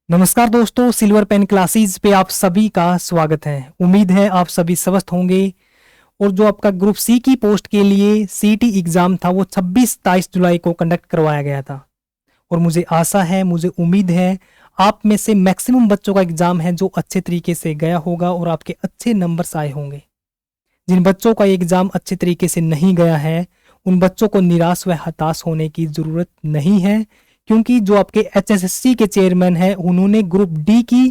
नमस्कार दोस्तों, silver pen classes पे आप सभी का स्वागत है। उम्मीद है आप सभी स्वस्थ होंगे। और जो आपका ग्रुप सी की पोस्ट के लिए सीटी एग्जाम था वो 26-23 जुलाई को कंडक्ट करवाया गया था। और मुझे आशा है, मुझे उम्मीद है आप में से मैक्सिमम बच्चों का एग्जाम है जो अच्छे तरीके से गया होगा और आपके अच्छे नंबर्स आए होंगे। जिन बच्चों का एग्जाम अच्छे तरीके से नहीं गया है उन बच्चों को निराश व हताश होने की ज़रूरत नहीं है, क्योंकि जो आपके एचएसएससी के चेयरमैन हैं उन्होंने ग्रुप डी की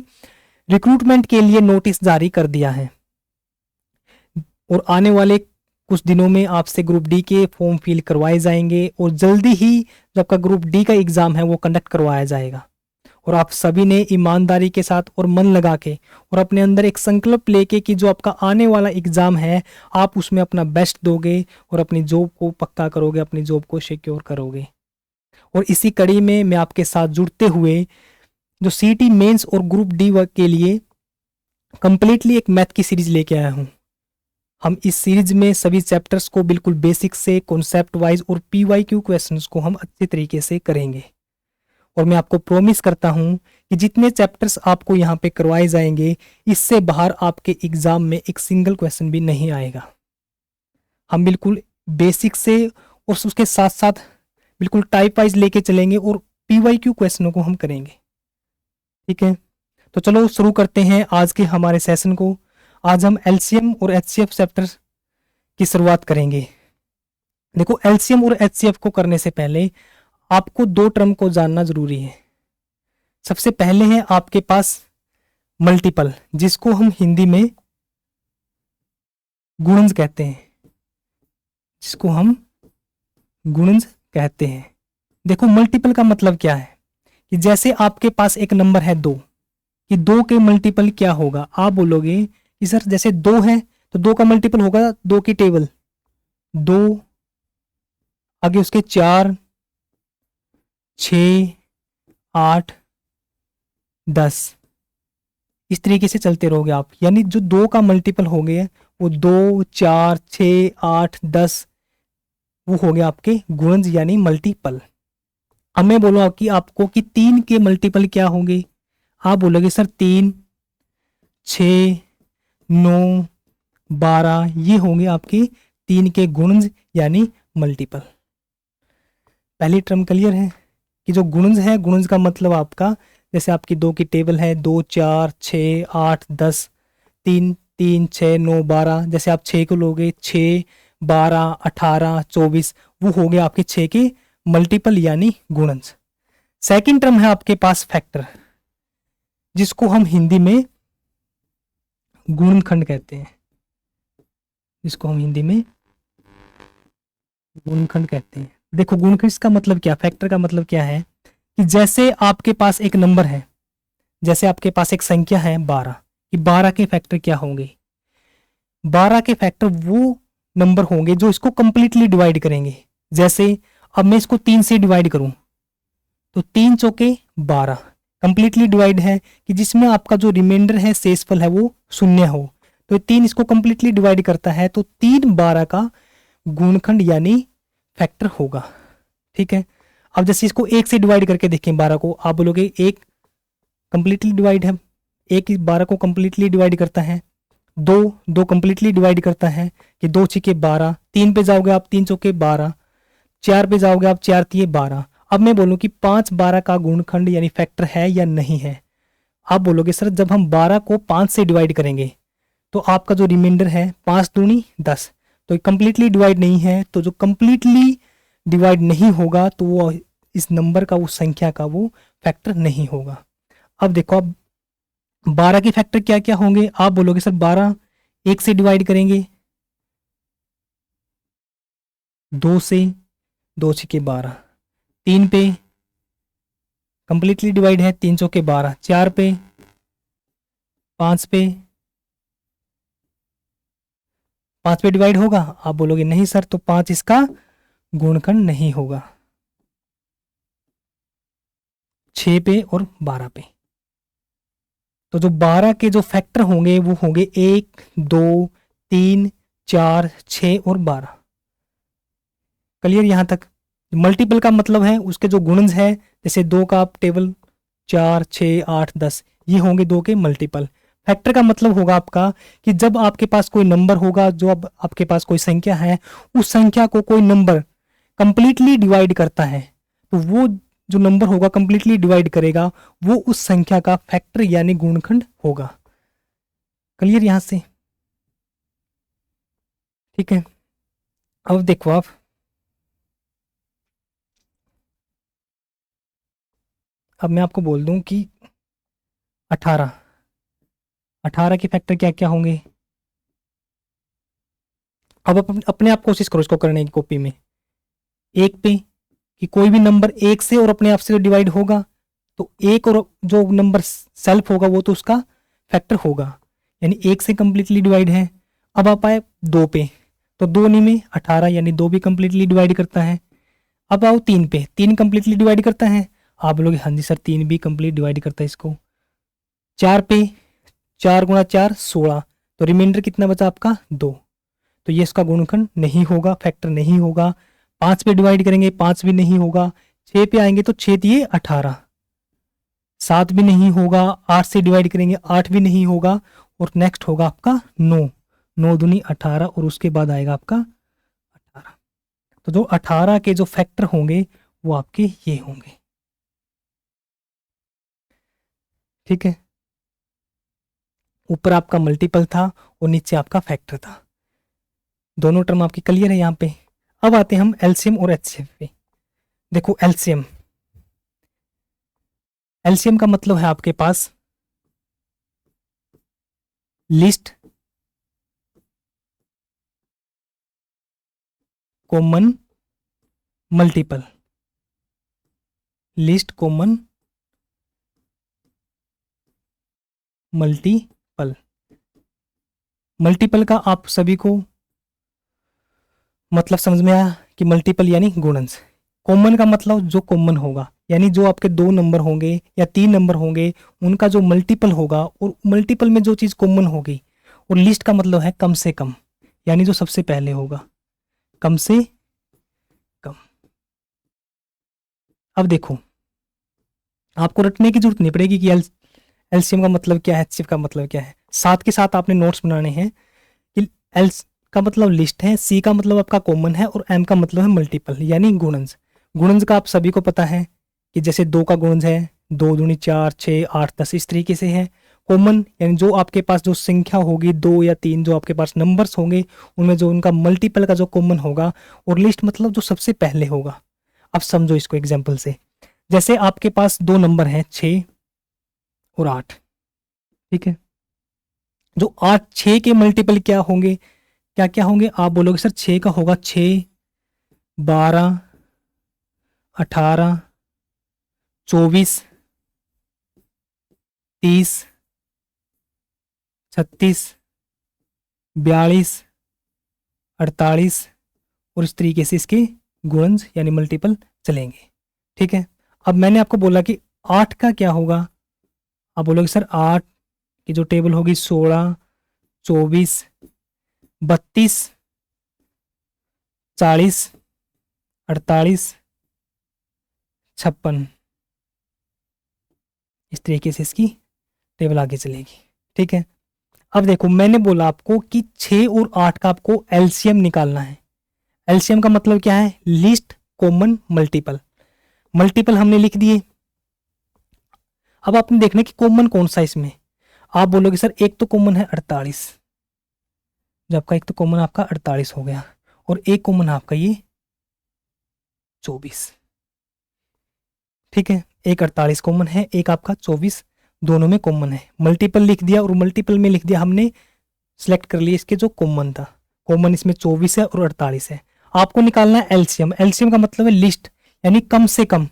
रिक्रूटमेंट के लिए नोटिस जारी कर दिया है। और आने वाले कुछ दिनों में आपसे ग्रुप डी के फॉर्म फिल करवाए जाएंगे और जल्दी ही जो आपका ग्रुप डी का एग्ज़ाम है वो कंडक्ट करवाया जाएगा। और आप सभी ने ईमानदारी के साथ और मन लगा के और अपने अंदर एक संकल्प लेके कि जो आपका आने वाला एग्ज़ाम है आप उसमें अपना बेस्ट दोगे और अपनी जॉब को पक्का करोगे, अपनी जॉब को सिक्योर करोगे। और इसी कड़ी में मैं आपके साथ जुड़ते हुए जो सीटी मेंस और ग्रुप डी वर्क के लिए कंप्लीटली एक मैथ की सीरीज लेके आया हूँ। हम इस सीरीज में सभी चैप्टर्स को बिल्कुल बेसिक से कॉन्सेप्ट वाइज और पीवाईक्यू क्वेश्चंस को हम अच्छे तरीके से करेंगे। और मैं आपको प्रॉमिस करता हूं कि जितने चैप्टर्स आपको यहाँ पे करवाए जाएंगे इससे बाहर आपके एग्जाम में एक सिंगल क्वेश्चन भी नहीं आएगा। हम बिल्कुल बेसिक से और उसके साथ साथ बिल्कुल टाइप वाइज लेके चलेंगे और पीवाईक्यू क्वेश्चनों को हम करेंगे। ठीक है, तो चलो शुरू करते हैं आज के हमारे सेशन को। आज हम एलसीएम और एचसीएफ चैप्टर की शुरुआत करेंगे। देखो, एलसीएम और एचसीएफ को करने से पहले आपको दो टर्म को जानना जरूरी है। सबसे पहले है आपके पास मल्टीपल, जिसको हम हिंदी में गुणज कहते हैं, जिसको हम गुणज कहते हैं। देखो, मल्टीपल का मतलब क्या है कि जैसे आपके पास एक नंबर है 2, कि 2 के मल्टीपल क्या होगा। आप बोलोगे कि सर जैसे 2 है तो 2 का मल्टीपल होगा 2 की टेबल 2, आगे उसके 4, 6, 8, 10, इस तरीके से चलते रहोगे आप। यानी जो 2 का मल्टीपल हो गया वो 2, 4, 6, 8, 10 वो हो गया आपके गुणज यानी मल्टीपल। अब मैं बोलूँ कि आपको कि 3 के मल्टीपल क्या होंगे। आप बोलोगे सर 3, 6, 9, 12 ये होंगे आपके 3 के गुणज यानी मल्टीपल। पहली टर्म क्लियर है कि जो गुणज है, गुणज का मतलब आपका जैसे आपकी 2 की टेबल है 2, 4, 6, 8, 10, 3, 3, 6, 9, 12। जैसे आप 6 को लोगे 6, 12, 18, 24 वो हो गया आपके 6 के मल्टीपल यानी गुणज। सेकंड टर्म है आपके पास फैक्टर, जिसको हम हिंदी में गुणनखंड कहते हैं, जिसको हम हिंदी में गुणनखंड कहते हैं। देखो, गुणनखंड का मतलब क्या, फैक्टर का मतलब क्या है कि जैसे आपके पास एक नंबर है, जैसे आपके पास एक संख्या है 12, कि 12 के फैक्टर क्या होंगे। 12 के फैक्टर वो नंबर होंगे जो इसको कंप्लीटली डिवाइड करेंगे। जैसे अब मैं इसको 3 से डिवाइड करूं तो 3 चौके 12 कंप्लीटली डिवाइड है, कि जिसमें आपका जो रिमाइंडर है शेषफल है वो 0 हो। तो 3 इसको कंप्लीटली डिवाइड करता है, तो 3 12 का गुणनखंड यानी फैक्टर होगा। ठीक है, अब जैसे इसको 1 से डिवाइड करके देखें 12 को, आप बोलोगे 1 कंप्लीटली डिवाइड है, 1 12 को कंप्लीटली डिवाइड करता है, 2 कंप्लीटली डिवाइड करता है कि 2 छक्के 12, 3 पे जाओगे आप 3 चौके 12, 4 पे जाओगे आप 4 तिये 12। अब मैं बोलूं कि 5 12 का गुणनखंड यानी फैक्टर है या नहीं है। आप बोलोगे सर जब हम 12 को 5 से डिवाइड करेंगे तो आपका जो रिमाइंडर है 5 दूनी 10, तो कंप्लीटली डिवाइड नहीं है। तो जो कंप्लीटली डिवाइड नहीं होगा तो वो इस नंबर का, उस संख्या का वो फैक्टर नहीं होगा। अब देखो, अब 12 के फैक्टर क्या क्या होंगे। आप बोलोगे सर 12 1 से डिवाइड करेंगे 2 से, 2 छक्के 12, 3 पे कंप्लीटली डिवाइड है 3 चौके 12, 4 पे, 5 पे, 5 पे डिवाइड होगा। आप बोलोगे नहीं सर, तो 5 इसका गुणनखंड नहीं होगा। 6 पे और 12 पे, तो जो 12 के जो फैक्टर होंगे वो होंगे 1, 2, 3, 4, 6 और 12। क्लियर यहाँ तक। मल्टीपल का मतलब है उसके जो गुणज है, जैसे 2 का आप टेबल 4, 6, 8, 10 ये होंगे 2 के मल्टीपल। फैक्टर का मतलब होगा आपका कि जब आपके पास कोई नंबर होगा, जो अब आपके पास कोई संख्या है, उस संख्या को कोई नंबर कंप्लीटली डिवाइड करता है, तो वो जो नंबर होगा कंप्लीटली डिवाइड करेगा, वो उस संख्या का फैक्टर यानी गुणनखंड होगा। क्लियर यहां से? ठीक है, अब देखो आप, अब मैं आपको बोल दूं कि 18 18 के फैक्टर क्या क्या होंगे। अब अपने आप कोशिश करो इसको करने की कॉपी में। एक पे कि कोई भी नंबर एक से और अपने आप से डिवाइड होगा, तो एक और जो नंबर सेल्फ होगा वो तो उसका फैक्टर होगा, यानी एक से कंप्लीटली डिवाइड है। अब आप आए 2 पे, तो 2 नी में 18 यानी 2 भी कंप्लीटली डिवाइड करता है। अब आओ 3 पे, 3 कंप्लीटली डिवाइड करता है। आप बोलोगे हाँ जी सर 3 भी कंप्लीट डिवाइड करता है इसको। 4 पे, 4 गुणा 4 16, तो रिमाइंडर कितना बचा आपका 2, तो ये इसका गुणनखंड नहीं होगा, फैक्टर नहीं होगा। 5 पे डिवाइड करेंगे 5 भी नहीं होगा। 6 पे आएंगे तो 6 दिए 18, 7 भी नहीं होगा। 8 से डिवाइड करेंगे 8 भी नहीं होगा। और नेक्स्ट होगा आपका 9, 9 दूनी 18 और उसके बाद आएगा आपका 18। तो जो 18 के जो फैक्टर होंगे वो आपके ये होंगे। ठीक है, ऊपर आपका मल्टीपल था और नीचे आपका फैक्टर था। दोनों टर्म आपकी क्लियर है यहाँ पे। अब आते हैं हम एलसीएम और एचसीएफ पे। देखो एलसीएम, एलसीएम का मतलब है आपके पास list common multiple, list common multiple. Multiple का आप सभी को मतलब समझ में आया कि मल्टीपल यानी गुणनस। कॉमन का मतलब जो कॉमन होगा, यानी जो आपके 2 नंबर होंगे या 3 नंबर होंगे उनका जो मल्टीपल होगा, और मल्टीपल में जो चीज़ कॉमन होगी। और लिस्ट का मतलब है कम से कम, यानी जो सबसे पहले होगा, कम से कम। अब देखो आपको रटने की जरूरत नहीं पड़ेगी कि एलसीएम का मतलब क्या है, एचसीएफ का मतलब क्या है। साथ के साथ आपने नोट्स बनाने हैं कि एल का मतलब लिस्ट है, सी का मतलब आपका कॉमन है, और एम का मतलब है मल्टीपल यानी गुणनज। गुणनज का आप सभी को पता है कि जैसे 2 का गुणनज है 2 दूनी 4, 6, 8, 10 इस तरीके से है। कॉमन यानी जो आपके पास जो संख्या होगी 2 या 3 जो आपके पास नंबर्स होंगे उनमें जो उनका मल्टीपल का जो कॉमन होगा। और लिस्ट मतलब जो सबसे पहले होगा। अब समझो इसको एग्जाम्पल से, जैसे आपके पास 2 नंबर हैं 6 और 8। ठीक है, जो 8 6 के मल्टीपल क्या होंगे, क्या क्या होंगे आप बोलोगे सर 6 का होगा 6, 12, 18, 24, 30, 36, 42, 48 और इस तरीके से इसके गुणज यानी मल्टीपल चलेंगे। ठीक है, अब मैंने आपको बोला कि 8 का क्या होगा, आप बोलोगे सर 8 की जो टेबल होगी 16, 24, 32, 40, 48, 56 इस तरीके से इसकी टेबल आगे चलेगी। ठीक है, अब देखो मैंने बोला आपको कि 6 और 8 का आपको एलसीएम निकालना है। एलसीएम का मतलब क्या है, लिस्ट कॉमन मल्टीपल। मल्टीपल हमने लिख दिए। अब आपने देखना कि कॉमन कौन सा इसमें। आप बोलोगे सर एक तो कॉमन है 48, जो आपका एक तो कॉमन आपका 48 हो गया, और एक कॉमन आपका ये 24। ठीक है, एक 48 कॉमन है, एक आपका 24, दोनों में कॉमन है। मल्टीपल लिख दिया और मल्टीपल में लिख दिया हमने, सिलेक्ट कर लिया इसके जो कॉमन था। कॉमन इसमें 24 है और 48 है। आपको निकालना है एलसीएम। एलसीएम का मतलब है लिस्ट यानी कम से कम,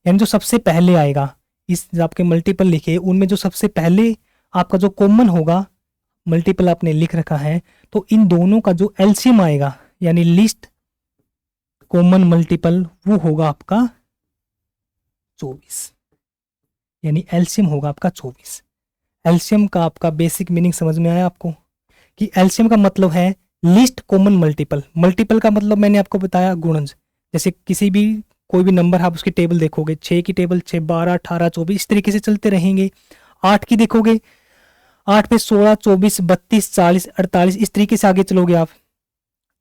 यानी जो सबसे पहले आएगा। इस जो आपके मल्टीपल लिखे उनमें जो सबसे पहले आपका जो कॉमन होगा, मल्टीपल आपने लिख रखा है, तो इन दोनों का जो एलसीएम आएगा यानी लिस्ट कॉमन मल्टीपल वो होगा आपका 24, यानी एलसीएम होगा आपका 24। एलसीएम का आपका बेसिक मीनिंग समझ में आया आपको कि एलसीएम का मतलब है लिस्ट कॉमन मल्टीपल। मल्टीपल का मतलब मैंने आपको बताया गुणज, जैसे किसी भी कोई भी नंबर आप उसकी टेबल देखोगे, 6 की टेबल 6, 12, 18, 24 इस तरीके से चलते रहेंगे। 8 की देखोगे, 8 पे 16, 24, 32, 40, 48 इस तरीके से आगे चलोगे आप।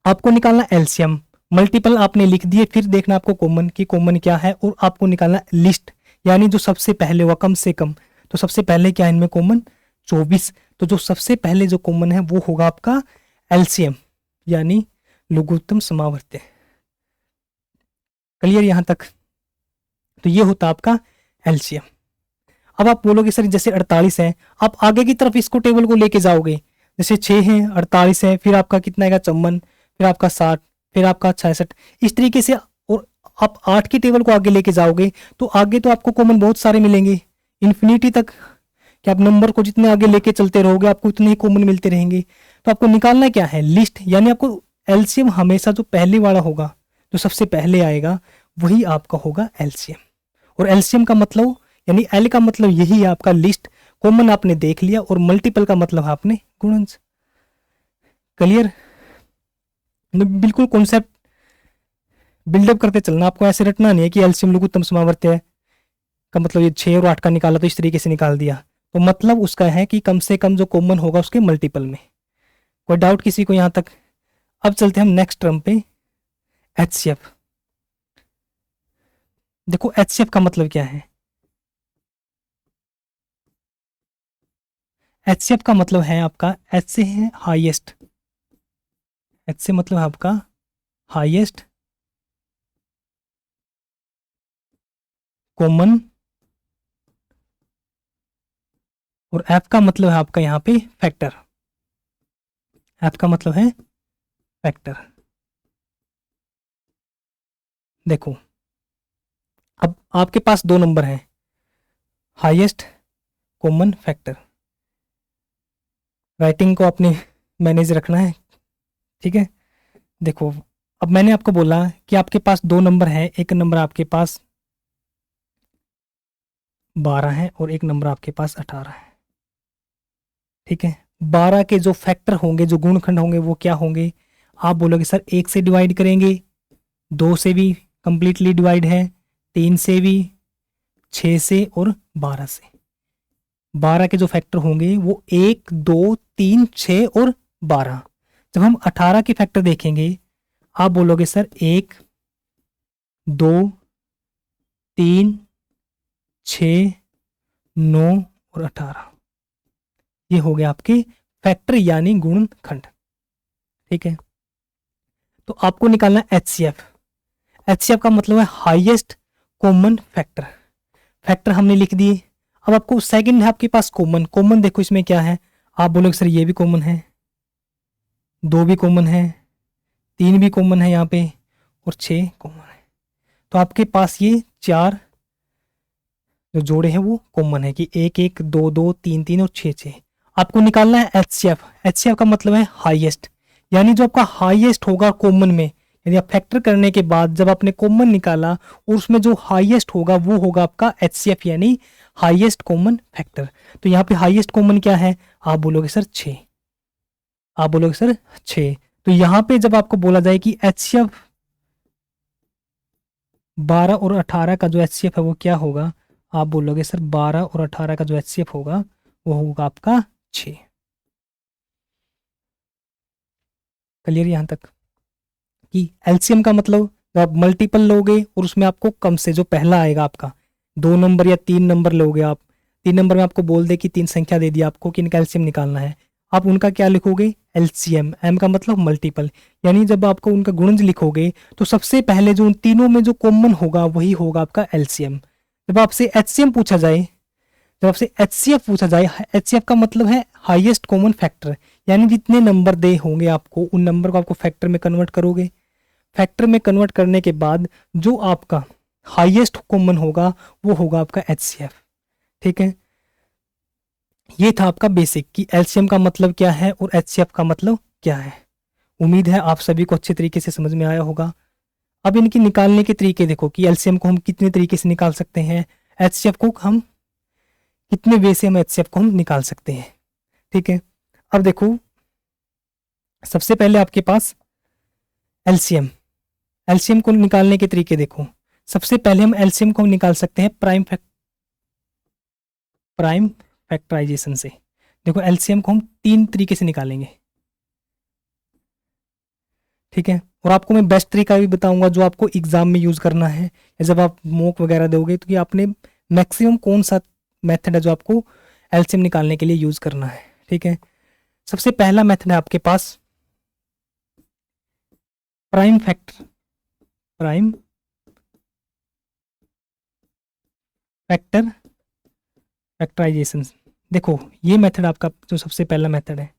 आपको निकालना एलसीएम, मल्टीपल आपने लिख दिए, फिर देखना आपको कॉमन की कॉमन क्या है, और आपको निकालना लिस्ट यानी जो सबसे पहले हुआ कम से कम। तो सबसे पहले क्या है इनमें कॉमन, 24। तो जो सबसे पहले जो कॉमन है वो होगा आपका एलसीएम यानी लघुत्तम समावर्त्य। क्लियर यहां तक? तो ये होता आपका एलसीएम। अब आप बोलोगे सर जैसे 48 है, आप आगे की तरफ इसको टेबल को लेके जाओगे, जैसे 6 है, 48 है, फिर आपका कितना आएगा 54, फिर आपका 60, फिर आपका 66 इस तरीके से। और आप 8 की टेबल को आगे लेके जाओगे तो आगे तो आपको कॉमन बहुत सारे मिलेंगे इन्फिनिटी तक, कि आप नंबर को जितने आगे लेके चलते रहोगे आपको उतने ही कॉमन मिलते रहेंगे। तो आपको निकालना क्या है, लिस्ट, यानी आपको एलसीएम हमेशा जो पहले वाला होगा, जो सबसे पहले आएगा वही आपका होगा एलसीएम। और एलसीएम का मतलब यानी एल का मतलब यही है आपका लिस्ट, कॉमन आपने देख लिया, और मल्टीपल का मतलब आपने गुणज। क्लियर? बिल्कुल कॉन्सेप्ट बिल्डअप करते चलना, आपको ऐसे रटना नहीं है कि एलसीएम लघुत्तम समावर्त्य है का मतलब ये 6 और 8 का निकाला तो इस तरीके से निकाल दिया। तो मतलब उसका है कि कम से कम जो कॉमन होगा उसके मल्टीपल में। कोई डाउट किसी को यहां तक? अब चलते हम नेक्स्ट टर्म पे, एचसीएफ। देखो एचसीएफ का मतलब क्या है, एचसीएफ का मतलब है आपका, एच से है हाईएस्ट, एच से मतलब है आपका हाईएस्ट कॉमन, और एफ का मतलब है आपका यहाँ पे फैक्टर, एफ का मतलब है फैक्टर। देखो अब आपके पास दो नंबर हैं, हाईएस्ट कॉमन फैक्टर, राइटिंग को आपने मैनेज रखना है, ठीक है। देखो अब मैंने आपको बोला कि आपके पास दो नंबर हैं, एक नंबर आपके पास 12 है और एक नंबर आपके पास 18 है, ठीक है। 12 के जो फैक्टर होंगे, जो गुणखंड होंगे वो क्या होंगे, आप बोलोगे सर 1 से डिवाइड करेंगे, 2 से भी कंप्लीटली डिवाइड है, 3 से भी, 6 से और 12 से। 12 के जो फैक्टर होंगे वो 1, 2, 3, 6 और 12। जब हम 18 के फैक्टर देखेंगे, आप बोलोगे सर 1, 2, 3, 6, 9 और 18। ये हो गया आपके फैक्टर यानी गुणनखंड, ठीक है। तो आपको निकालना एचसीएफ। एचसीएफ का मतलब है हाईएस्ट कॉमन फैक्टर। फैक्टर हमने लिख दिए। अब आपको सेकंड है आपके पास कॉमन। कॉमन देखो इसमें क्या है, आप बोलोगे सर ये भी कॉमन है, 2 भी कॉमन है, 3 भी कॉमन है यहाँ पे, और 6 कॉमन है। तो आपके पास ये 4 जो जोड़े हैं वो कॉमन है कि 1, 1, 2, 2, 3, 3 और 6, 6। आपको निकालना है एचसीएफ। एचसीएफ का मतलब है हाईएस्ट, यानी जो आपका हाईएस्ट होगा कॉमन में, यदि आप फैक्टर करने के बाद जब आपने कॉमन निकाला और उसमें जो हाईएस्ट होगा वो होगा आपका एचसीएफ यानी हाईएस्ट कॉमन फैक्टर। तो यहाँ पे हाईएस्ट कॉमन क्या है, आप बोलोगे सर 6, आप बोलोगे सर 6। तो यहाँ पे जब आपको बोला जाए कि एचसीएफ 12 और 18 का जो एचसीएफ है वो क्या होगा, आप बोलोगे सर 12 और 18 का जो एचसीएफ होगा वो होगा आपका 6। क्लियर यहां तक? कि एलसीएम का मतलब जब आप मल्टीपल लोगे और उसमें आपको कम से जो पहला आएगा आपका 2 नंबर या 3 नंबर लोगे आप, 3 नंबर में आपको बोल दे कि 3 संख्या दे दी आपको कि इनका एलसीएम निकालना है, आप उनका क्या लिखोगे, एलसीएम। एम का मतलब मल्टीपल, यानी जब आपको उनका गुणज लिखोगे तो सबसे पहले जो उन तीनों में जो कॉमन होगा वही होगा आपका एलसीएम। जब आपसे एचसीएम पूछा जाए, जब आपसे एचसीएफ पूछा जाए, एचसीएफ का मतलब है हाईएस्ट कॉमन फैक्टर, यानी जितने नंबर दे होंगे आपको उन नंबर को आपको फैक्टर में कन्वर्ट करोगे। फैक्टर में कन्वर्ट करने के बाद जो आपका हाईएस्ट कॉमन होगा वो होगा आपका एचसीएफ, ठीक है। ये था आपका बेसिक कि एलसीएम का मतलब क्या है और एचसीएफ का मतलब क्या है। उम्मीद है आप सभी को अच्छे तरीके से समझ में आया होगा। अब इनकी निकालने के तरीके देखो कि एलसीएम को हम कितने तरीके से निकाल सकते हैं, एचसीएफ को हम कितने वे से हम एचसीएफ को हम निकाल सकते हैं, ठीक है। अब देखो सबसे पहले आपके पास एलसीएम, एलसीएम को निकालने के तरीके देखो। सबसे पहले हम एलसीएम को निकाल सकते हैं प्राइम फैक्टराइजेशन से। देखो एलसीएम को हम 3 तरीके से निकालेंगे, ठीक है। और आपको मैं बेस्ट तरीका भी बताऊंगा जो आपको एग्जाम में यूज करना है, या जब आप मॉक वगैरह दोगे तो कि आपने मैक्सिमम कौन सा मेथड है जो आपको एलसीएम निकालने के लिए यूज करना है, ठीक है। सबसे पहला मेथड है आपके पास प्राइम फैक्टर फैक्टराइजेशन। देखो ये मेथड आपका जो सबसे पहला मेथड है,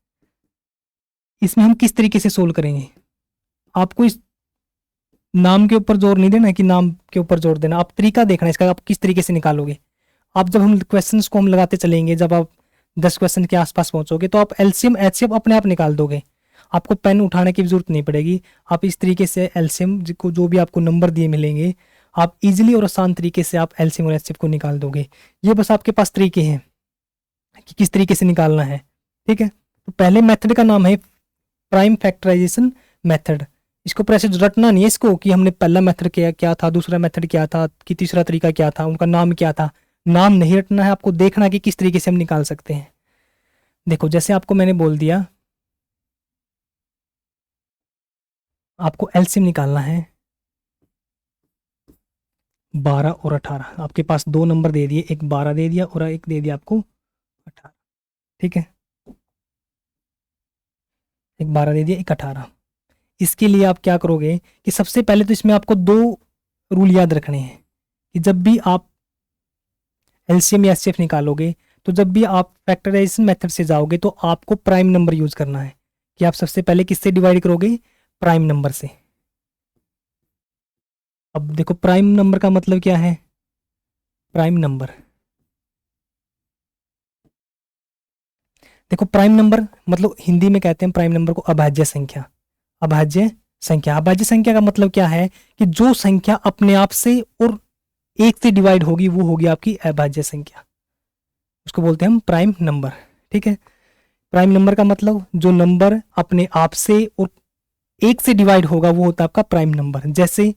इसमें हम किस तरीके से सोल्व करेंगे। आपको इस नाम के ऊपर जोर नहीं देना है कि नाम के ऊपर जोर देना, आप तरीका देखना है इसका, आप किस तरीके से निकालोगे। आप जब हम क्वेश्चंस को हम लगाते चलेंगे, जब आप 10 क्वेश्चन के आसपास पहुंचोगे तो आप एलसीएम एचसीएफ अपने आप निकाल दोगे, आपको पेन उठाने की जरूरत नहीं पड़ेगी। आप इस तरीके से एलसीएम को जो भी आपको नंबर दिए मिलेंगे, आप इजीली और आसान तरीके से आप एलसीएम और एचसीएफ को निकाल दोगे। ये बस आपके पास तरीके हैं कि किस तरीके से निकालना है, ठीक है। तो पहले मेथड का नाम है प्राइम फैक्टराइजेशन मेथड। इसको पर ऐसे रटना नहीं है इसको कि हमने पहला मेथड क्या था, दूसरा मेथड क्या था, कि तीसरा तरीका क्या था, उनका नाम क्या था। नाम नहीं रटना है, आपको देखना कि किस तरीके से हम निकाल सकते हैं। देखो जैसे आपको मैंने बोल दिया, आपको एलसीएम निकालना है 12 और 18। आपके पास 2 नंबर दे दिए, एक 12 दे दिया और एक दे दिया आपको 18, ठीक है। एक 12 दे दिया, एक 18। इसके लिए आप क्या करोगे कि सबसे पहले तो इसमें आपको 2 रूल याद रखने हैं कि जब भी आप एलसीएम या एचसीएफ निकालोगे, तो जब भी आप फैक्टराइजेशन मेथड से जाओगे तो आपको प्राइम नंबर यूज करना है। कि आप सबसे पहले किससे डिवाइड करोगे, प्राइम नंबर से। अब देखो प्राइम नंबर का मतलब क्या है, प्राइम नंबर, देखो प्राइम नंबर मतलब हिंदी में कहते हैं प्राइम नंबर को अभाज्य संख्या। अभाज्य संख्या, अभाज्य संख्या का मतलब क्या है कि जो संख्या अपने आप से और 1 से डिवाइड होगी वो होगी आपकी अभाज्य संख्या, उसको बोलते हैं हम प्राइम नंबर, ठीक है। प्राइम नंबर का मतलब जो नंबर अपने आप से और 1 से डिवाइड होगा वो होता है आपका प्राइम नंबर। जैसे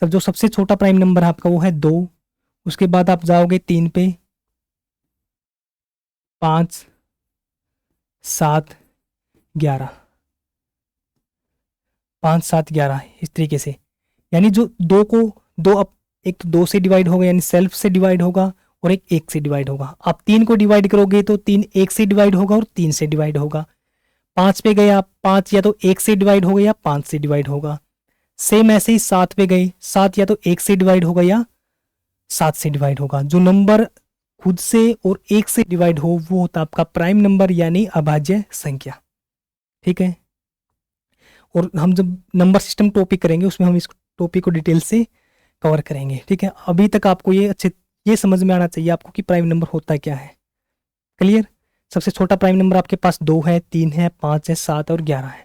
सब जो सबसे छोटा प्राइम नंबर है आपका वो है 2, उसके बाद आप जाओगे 3 पे, 5, 7, 11, 5, 7, 11 इस तरीके से। यानी जो 2 को 2 अब एक तो 2 से डिवाइड होगा यानी सेल्फ से डिवाइड होगा, और एक 1 से डिवाइड होगा। आप 3 को डिवाइड करोगे तो 3 1 से डिवाइड होगा और 3 से डिवाइड होगा। 5 पे गए आप, 5 या तो 1 से डिवाइड होगा या 5 से डिवाइड होगा। सेम ऐसे ही 7 पे गए, 7 या तो 1 से डिवाइड होगा या 7 से डिवाइड होगा। जो नंबर खुद से और 1 से डिवाइड हो वो होता है आपका प्राइम नंबर यानी अभाज्य संख्या, ठीक है। और हम जब नंबर सिस्टम टॉपिक करेंगे उसमें हम इस टॉपिक को डिटेल से कवर करेंगे, ठीक है। अभी तक आपको ये समझ में आना चाहिए आपको कि प्राइम नंबर होता क्या है। क्लियर। सबसे छोटा प्राइम नंबर आपके पास 2 है, 3 है, 5 है, 7 और 11 है।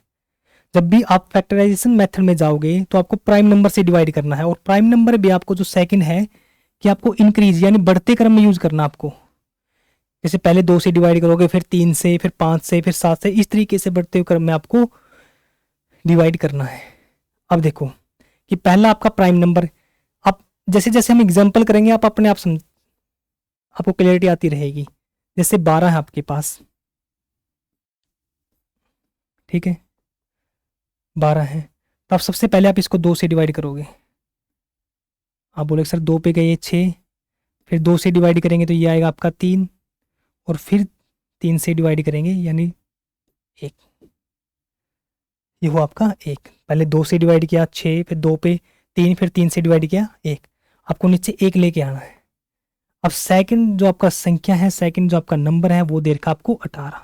जब भी आप फैक्टराइजेशन मेथड में जाओगे तो आपको प्राइम नंबर से डिवाइड करना है, और प्राइम नंबर भी आपको जो सेकंड है कि आपको इंक्रीज यानी बढ़ते क्रम में यूज करना आपको। जैसे पहले 2 से डिवाइड करोगे, फिर 3 से, फिर 5 से, फिर 7 से, इस तरीके से बढ़ते क्रम में आपको डिवाइड करना है। अब देखो कि पहला आपका प्राइम नंबर, आप जैसे जैसे हम एग्जांपल करेंगे आप अपने आप समझ, आपको क्लियरिटी आती रहेगी। जैसे 12 है आपके पास, ठीक है, 12 है, तो आप सबसे पहले आप इसको 2 से डिवाइड करोगे। आप बोले सर 2 पे गए 6, फिर 2 से डिवाइड करेंगे तो ये आएगा आपका 3, और फिर 3 से डिवाइड करेंगे यानी 1, ये हुआ आपका 1। पहले 2 से डिवाइड किया 6, फिर 2 पे 3, फिर 3 से डिवाइड किया 1। आपको नीचे 1 लेके आना है। अब सेकंड जो आपका संख्या है, सेकंड जो आपका नंबर है वो दे रखा आपको 18।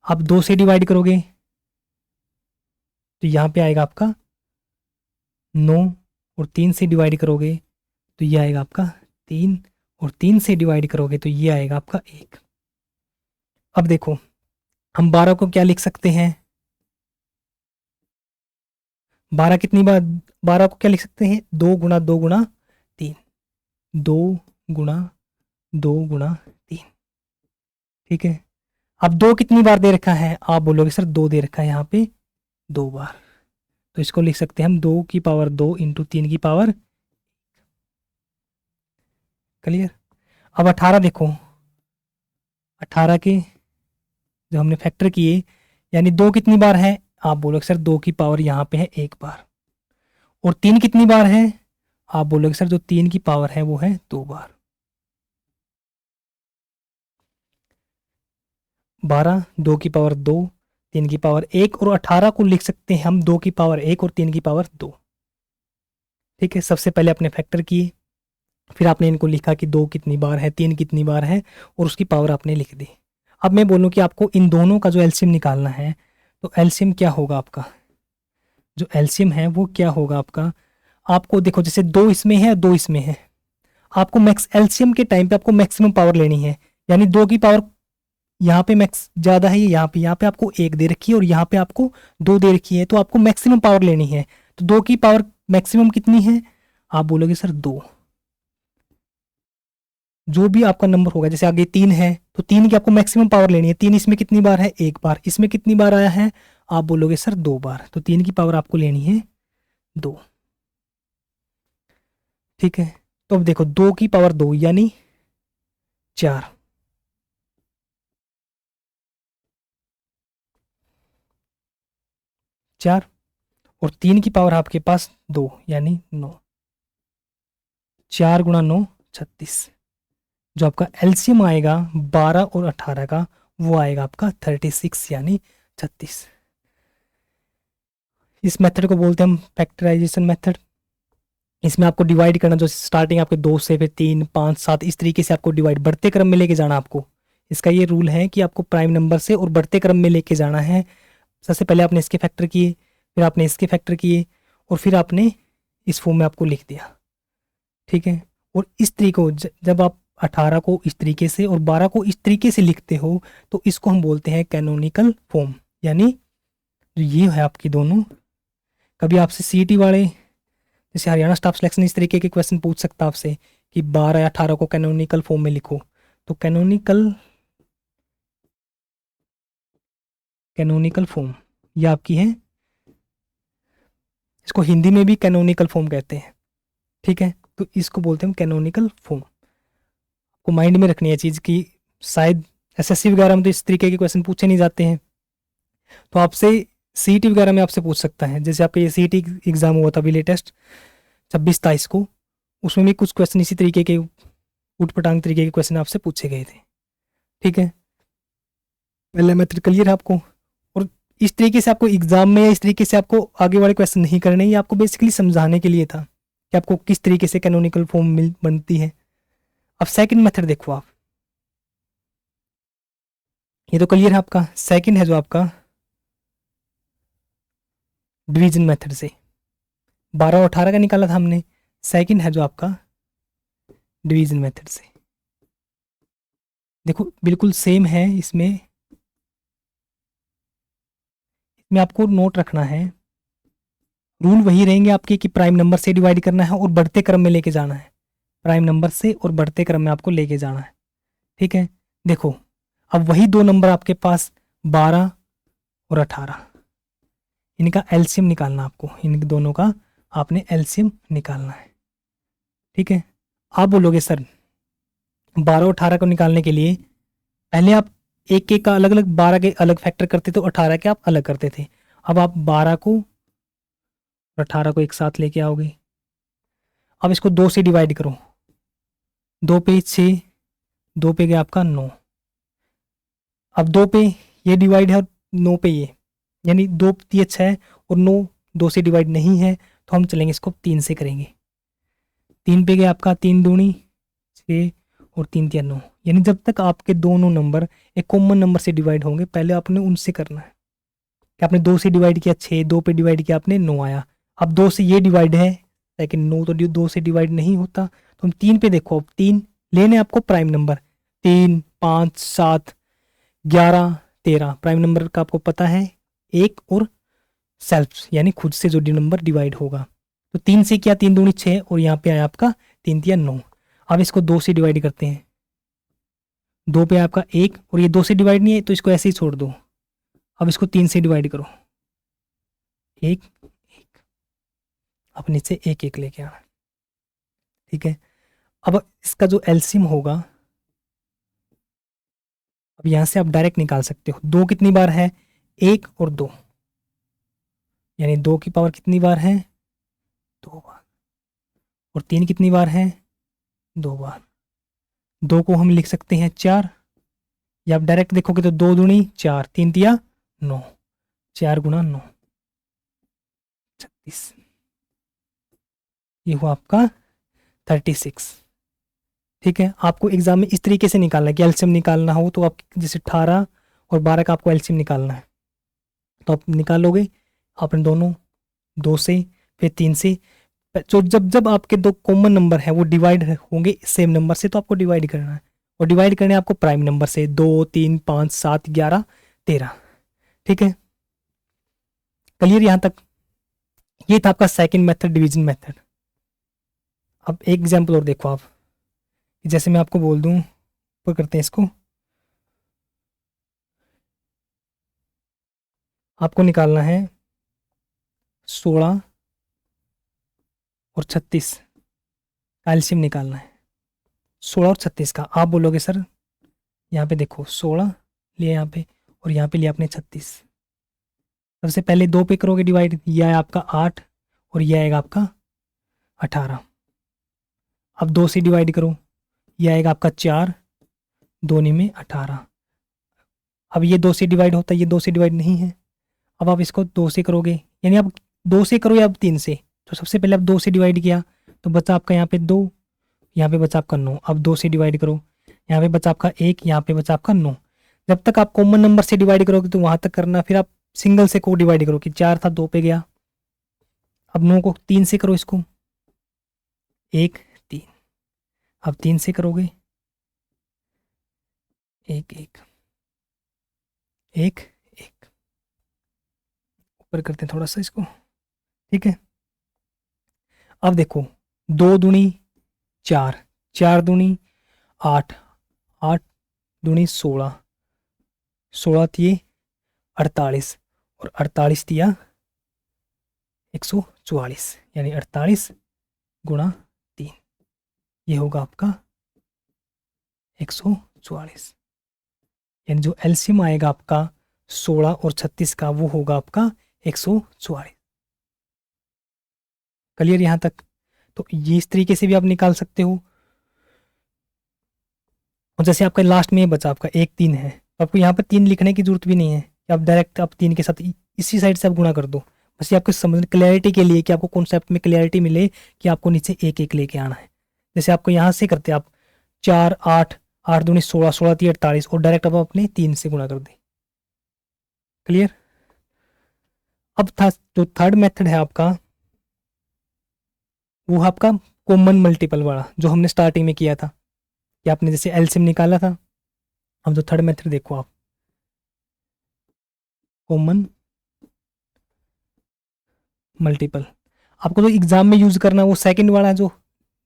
आप 2 से डिवाइड करोगे तो यहाँ पे आएगा आपका 9, और 3 से डिवाइड करोगे तो ये आएगा आपका 3, और 3 से डिवाइड करोगे तो ये आएगा आपका 1। अब देखो हम 12 को क्या लिख सकते हैं, 12 कितनी बार, 12 को क्या लिख सकते हैं, 2 गुणा 2 गुणा 3, 2 गुणा 2 गुणा 3, ठीक है। अब 2 कितनी बार दे रखा है, आप बोलोगे सर 2 दे रखा है यहाँ पे 2 बार, तो इसको लिख सकते हैं हम 2 की पावर 2 इंटू 3 की पावर, क्लियर। अब 18 देखो, 18 के जो हमने फैक्टर किए, यानी 2 कितनी बार है, आप बोलोगे सर 2 की पावर यहाँ पे है 1 बार। और 3 कितनी बार है, आप बोलोगे सर जो 3 की पावर है वो है 2 बार। 12, 2 की पावर 2, 3 की पावर 1, और 18 को लिख सकते हैं हम 2 की पावर 1 और 3 की पावर 2। ठीक है, सबसे पहले अपने फैक्टर किए, फिर आपने इनको लिखा कि 2 कितनी बार है, 3 कितनी बार है, और उसकी पावर आपने लिख दी। अब मैं बोलूँ कि आपको इन दोनों का जो एलसीएम निकालना है, तो एलसीएम क्या होगा आपका, जो एलसीएम है वो क्या होगा आपका। आपको देखो जैसे 2 इसमें है, 2 इसमें है, आपको मैक्स एलसीएम के टाइम पे आपको मैक्सिमम पावर लेनी है। यानी 2 की पावर यहाँ पे मैक्स ज़्यादा है, यहाँ पे आपको 1 दे रखी है और यहाँ पे आपको 2 दे रखी है, तो आपको मैक्सिमम पावर लेनी है। तो 2 की पावर मैक्सिमम कितनी है, आप बोलोगे सर 2। जो भी आपका नंबर होगा, जैसे आगे 3 है तो 3 की आपको मैक्सिमम पावर लेनी है। 3 इसमें कितनी बार है, 1 बार। इसमें कितनी बार आया है, आप बोलोगे सर 2 बार। तो 3 की पावर आपको लेनी है 2। ठीक है, तो अब देखो 2 की पावर 2 यानी 4, 4, और 3 की पावर आपके पास 2 यानी 9। 4 गुणा 9 36। जो आपका एलसीएम आएगा 12 और 18 का, वो आएगा आपका 36 यानी 36। इस मेथड को बोलते हैं हम फैक्टराइजेशन मेथड। इसमें आपको डिवाइड करना, जो स्टार्टिंग आपके 2 से, फिर 3, 5, 7, इस तरीके से आपको डिवाइड बढ़ते क्रम में लेके जाना आपको। इसका ये रूल है कि आपको प्राइम नंबर से और बढ़ते क्रम में लेके जाना है। सबसे पहले आपने इसके फैक्टर किए, फिर आपने इसके फैक्टर किए, और फिर आपने इस फॉर्म में आपको लिख दिया। ठीक है, और इस तरीके को जब आप 18 को इस तरीके से और 12 को इस तरीके से लिखते हो, तो इसको हम बोलते हैं कैनोनिकल फॉर्म। यानी जो ये है आपकी दोनों, कभी आपसे सीईटी वाले जैसे हरियाणा स्टाफ सिलेक्शन इस तरीके के क्वेश्चन पूछ सकता है आपसे कि 12 या 18 को कैनोनिकल फॉर्म में लिखो। तो कैनोनिकल कैनोनिकल फॉर्म ये आपकी है, इसको हिंदी में भी कैनोनिकल फॉर्म कहते हैं। ठीक है, तो इसको बोलते हैं कैनोनिकल फॉर्म। को माइंड में रखनी है चीज़ की, शायद एसएससी वगैरह में तो इस तरीके के क्वेश्चन पूछे नहीं जाते हैं, तो आपसे सीईटी वगैरह में आपसे पूछ सकता है। जैसे आपका ये सीईटी एग्जाम हुआ था अभी लेटेस्ट 26/23 को, उसमें भी कुछ क्वेश्चन इसी तरीके के उटपटांग तरीके के क्वेश्चन आपसे पूछे गए थे। ठीक है, पहले मेथड क्लियर है आपको। और इस तरीके से आपको एग्जाम में या इस तरीके से आपको आगे वाले क्वेश्चन नहीं करने, ये आपको बेसिकली समझाने के लिए था कि आपको किस तरीके से कैनोनिकल फॉर्म मिल बनती है। अब सेकंड मेथड देखो आप, ये तो क्लियर है आपका। सेकंड है जो आपका डिवीजन मेथड से 12 और 18 का निकाला था हमने। सेकंड है जो आपका डिवीजन मेथड से, देखो बिल्कुल सेम है। इसमें आपको नोट रखना है, रूल वही रहेंगे आपके कि प्राइम नंबर से डिवाइड करना है और बढ़ते क्रम में लेके जाना है। प्राइम नंबर से और बढ़ते क्रम में आपको लेके जाना है। ठीक है, देखो अब वही दो नंबर आपके पास 12 और 18, इनका एलसीएम निकालना आपको, इन दोनों का आपने एलसीएम निकालना है। ठीक है, आप बोलोगे सर 12 और 18 को निकालने के लिए पहले आप एक एक का अलग अलग, 12 के अलग फैक्टर करते थे, 18 के आप अलग करते थे। अब आप 12 को और 18 को एक साथ लेके आओगे। अब इसको 2 से डिवाइड करो, 2 पे 6, 2 पे गया आपका 9। अब 2 पे ये डिवाइड है और 9 पे ये, यानी 2 ये 6 और 9 2 से डिवाइड नहीं है, तो हम चलेंगे इसको 3 से करेंगे। 3 पे गया आपका 3 दूनी 6 और 3 तिया 9। यानी जब तक आपके दोनों नंबर एक कॉमन नंबर से डिवाइड होंगे, पहले आपने उनसे करना है। कि आपने 2 से डिवाइड किया 6, 2 पे डिवाइड किया आपने 9 आया। अब 2 से ये डिवाइड है, लेकिन 9 तो 2 से डिवाइड नहीं होता, तो हम 3 पे देखो। अब 3 लेने आपको प्राइम नंबर, 3, 5, 7, 11, 13 प्राइम नंबर का आपको पता है, एक और सेल्फ यानी खुद से जो नंबर डिवाइड होगा। तो 3 से किया 3 दूनी 6 और यहाँ पे आया आपका 3 तिया 9। अब इसको 2 से डिवाइड करते हैं, 2 पे आपका 1 और ये 2 से डिवाइड नहीं है, तो इसको ऐसे ही छोड़ दो। अब इसको 3 से डिवाइड करो, 1 1, अब नीचे 1 1 लेके आना। ठीक है, अब इसका जो एलसीएम होगा, अब यहां से आप डायरेक्ट निकाल सकते हो। दो कितनी बार है, एक और दो, यानी दो की पावर कितनी बार है, दो बार। और तीन कितनी बार है, दो बार। दो को हम लिख सकते हैं चार, या आप डायरेक्ट देखोगे तो दो दूनी चार, तीन तिया नौ, चार गुना नौ 36, ये हुआ आपका 36। ठीक है, आपको एग्जाम में इस तरीके से निकालना है कि एलसीएम निकालना हो तो आप जैसे 18 और 12 का आपको एलसीएम निकालना है, तो आप निकालोगे आपने दोनों, दो से फिर तीन से। तो जब जब आपके दो कॉमन नंबर है वो डिवाइड होंगे सेम नंबर से, तो आपको डिवाइड करना है। और डिवाइड करने आपको प्राइम नंबर से, 2 3 5 7 11 13। ठीक है, क्लियर यहाँ तक? ये था आपका सेकंड मेथड, डिवीजन मेथड। अब एक एग्जांपल और देखो आप, जैसे मैं आपको बोल दूं, ऊपर करते हैं इसको, आपको निकालना है 16 और 36 का एलसीएम निकालना है। 16 और 36 का आप बोलोगे सर यहाँ पे देखो 16 लिया यहाँ पे, और यहाँ पे लिया आपने 36। सबसे पहले दो पे करोगे डिवाइड, यह है आपका 8 और यह आएगा आपका 18। अब दो से डिवाइड करो, यह आएगा आपका 4, दोनी में 18। अब ये दो से डिवाइड होता है, ये दो से डिवाइड नहीं है। अब आप इसको दो से करोगे, यानी आप दो से करो या अब तीन से। तो सबसे पहले आप दो से डिवाइड किया तो बचा आपका यहाँ पे दो, यहाँ पे बचा आपका 9। अब दो से डिवाइड करो, यहाँ पे बचा आपका एक, यहाँ पे बचा आपका 9। जब तक आप कॉमन नंबर से डिवाइड करोगे तो वहां तक करना, फिर आप सिंगल से को डिवाइड करो कि 4 था 2 पे गया। अब 9 को 3 से करो, इसको 1 3। अब 3 से करोगे 1 1 1 1। ऊपर करते हैं थोड़ा सा इसको। ठीक है, अब देखो 2 दूनी 4, 4 दूनी 8, 8 दूनी 16, 16 दिए 48, और 48 दिया 144, यानी 48 गुणा 3, ये होगा आपका 144। यानी जो एलसीएम आएगा आपका 16 और 36 का, वो होगा आपका 144। क्लियर यहाँ तक? तो ये इस तरीके से भी आप निकाल सकते हो। और जैसे आपका लास्ट में बचा आपका 1 3 है, तो आपको यहाँ पर 3 लिखने की जरूरत भी नहीं है कि आप डायरेक्ट आप 3 के साथ इसी साइड से आप गुणा कर दो। बस ये आपको समझ क्लैरिटी के लिए, कि आपको कॉन्सेप्ट में क्लैरिटी मिले कि आपको नीचे एक एक लेके आना है। जैसे आपको यहाँ से करते आप 4 8, 8 दूनी 16, 16 3 48, और डायरेक्ट अब अपने 3 से गुणा कर दें। क्लियर? अब था जो थर्ड मेथड है आपका, वो आपका कॉमन मल्टीपल वाला, जो हमने स्टार्टिंग में किया था कि आपने जैसे एलसीएम निकाला था। अब जो थर्ड मेथड देखो आप, कॉमन मल्टीपल। आपको जो एग्जाम में यूज करना वो सेकंड वाला, जो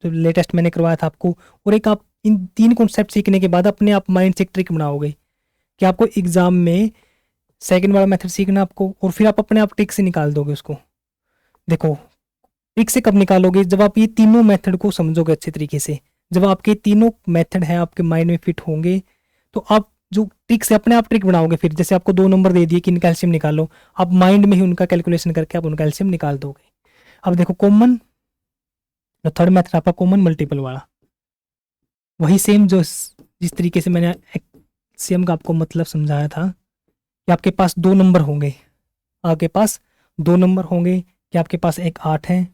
जो लेटेस्ट मैंने करवाया था आपको। और एक आप इन तीन कॉन्सेप्ट सीखने के बाद अपने आप माइंड से एक ट्रिक बनाओगे कि आपको एग्जाम में सेकंड वाला मेथड सीखना आपको, और फिर आप अपने आप ट्रिक से निकाल दोगे उसको। देखो ट्रिक से कब निकालोगे, जब आप ये तीनों मेथड को समझोगे अच्छे तरीके से। जब आपके तीनों मेथड हैं आपके माइंड में फिट होंगे, तो आप जो ट्रिक से अपने आप ट्रिक बनाओगे। फिर जैसे आपको दो नंबर दे दिए कि इनका एलसीएम निकालो, आप माइंड में ही उनका कैलकुलेशन करके आप उनका एलसीएम निकाल दोगे। अब देखो कॉमन, जो थर्ड मेथड आपका कॉमन मल्टीपल वाला, वही सेम जो जिस तरीके से मैंने एलसीएम का आपको मतलब समझाया था कि आपके पास दो नंबर होंगे, आपके पास दो नंबर होंगे कि आपके पास एक 8 है,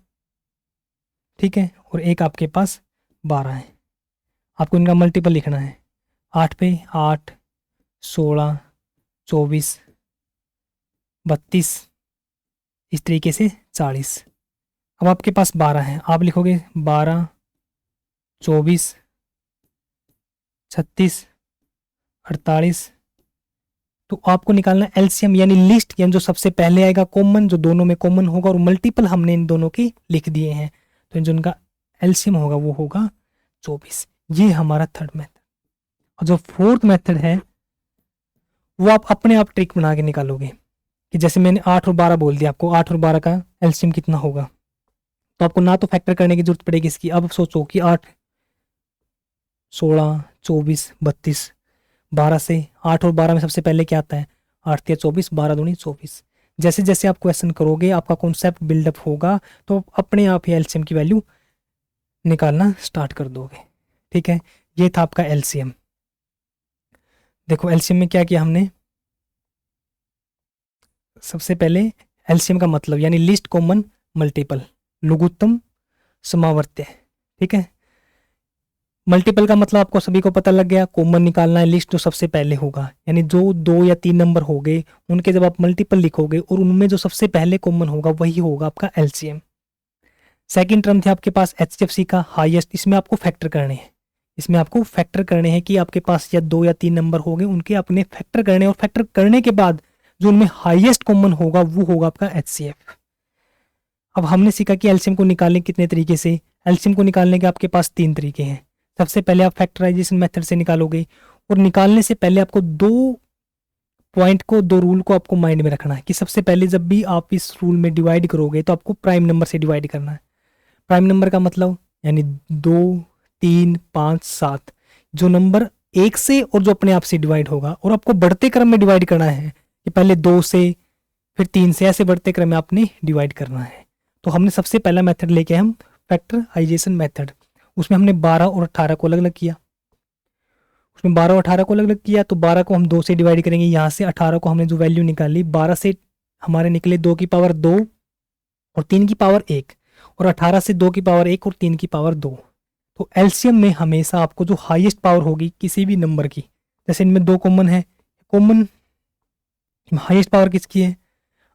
ठीक है, और एक आपके पास 12 है। आपको इनका मल्टीपल लिखना है। 8 पे 8, 16, 24, 32, इस तरीके से 40। अब आपके पास 12 है, आप लिखोगे 12, 24, 36, 48। तो आपको निकालना एलसीएम, यानी लिस्ट, यानी जो सबसे पहले आएगा कॉमन, जो दोनों में कॉमन होगा, और मल्टीपल हमने इन दोनों के लिख दिए हैं। तो जो इनका एलसीएम होगा वो होगा 24। ये हमारा थर्ड मेथड। और जो फोर्थ मेथड है वो आप अपने आप ट्रिक बना के निकालोगे कि जैसे मैंने 8 और 12 बोल दिया आपको, 8 और 12 का एलसीएम कितना होगा। तो आपको ना तो फैक्टर करने की जरूरत पड़ेगी इसकी। अब सोचो कि 8 16, 24, 32, 12 से 8 और 12 में सबसे पहले क्या आता है? 8 या 24, 12 दूनी 24। जैसे जैसे आप क्वेश्चन करोगे आपका कॉन्सेप्ट बिल्डअप होगा तो अपने आप ही एलसीएम की वैल्यू निकालना स्टार्ट कर दोगे। ठीक है, ये था आपका एलसीएम। देखो एलसीएम में क्या किया हमने, सबसे पहले एलसीएम का मतलब यानी लिस्ट कॉमन मल्टीपल, लघुत्तम समावर्त्य। ठीक है, मल्टीपल का मतलब आपको सभी को पता लग गया, कॉमन निकालना है, लिस्ट जो सबसे पहले होगा यानी जो 2 या 3 नंबर हो गए उनके जब आप मल्टीपल लिखोगे और उनमें जो सबसे पहले कॉमन होगा वही होगा आपका एलसीएम। सेकंड टर्म थे आपके पास एचसीएफ का हाईएस्ट, इसमें आपको फैक्टर करने हैं, इसमें आपको फैक्टर करने हैं कि आपके पास या 2 या 3 नंबर हो गए उनके अपने फैक्टर करने, और फैक्टर करने के बाद जो उनमें हाईएस्ट कॉमन होगा वो होगा आपका एचसीएफ। अब हमने सीखा कि एलसीएम को निकालने कितने तरीके से। एलसीएम को निकालने के आपके पास 3 तरीके हैं। सबसे पहले आप फैक्टराइजेशन मेथड से निकालोगे, और निकालने से पहले आपको 2 पॉइंट को, 2 रूल को आपको माइंड में रखना है कि सबसे पहले जब भी आप इस रूल में डिवाइड करोगे तो आपको प्राइम नंबर से डिवाइड करना है। प्राइम नंबर का मतलब यानी 2, 3, 5, 7 जो नंबर 1 से और जो अपने आप से डिवाइड होगा, और आपको बढ़ते क्रम में डिवाइड करना है कि पहले 2 से फिर 3 से, ऐसे बढ़ते क्रम में आपने डिवाइड करना है। तो हमने सबसे पहला मेथड लेके हम फैक्टराइजेशन मेथड, उसमें हमने 12 और 18 को अलग अलग किया। उसमें 12 और 18 को अलग अलग किया तो 12 को हम 2 से डिवाइड करेंगे, यहाँ से 18 को हमने जो वैल्यू निकाली 12 से हमारे निकले 2 की पावर 2 और 3 की पावर 1, और 18 से 2 की पावर 1 और 3 की पावर 2। तो एलसीएम में हमेशा आपको जो हाईएस्ट पावर होगी किसी भी नंबर की, जैसे इनमें 2 कॉमन है, कॉमन हाईएस्ट पावर किसकी है?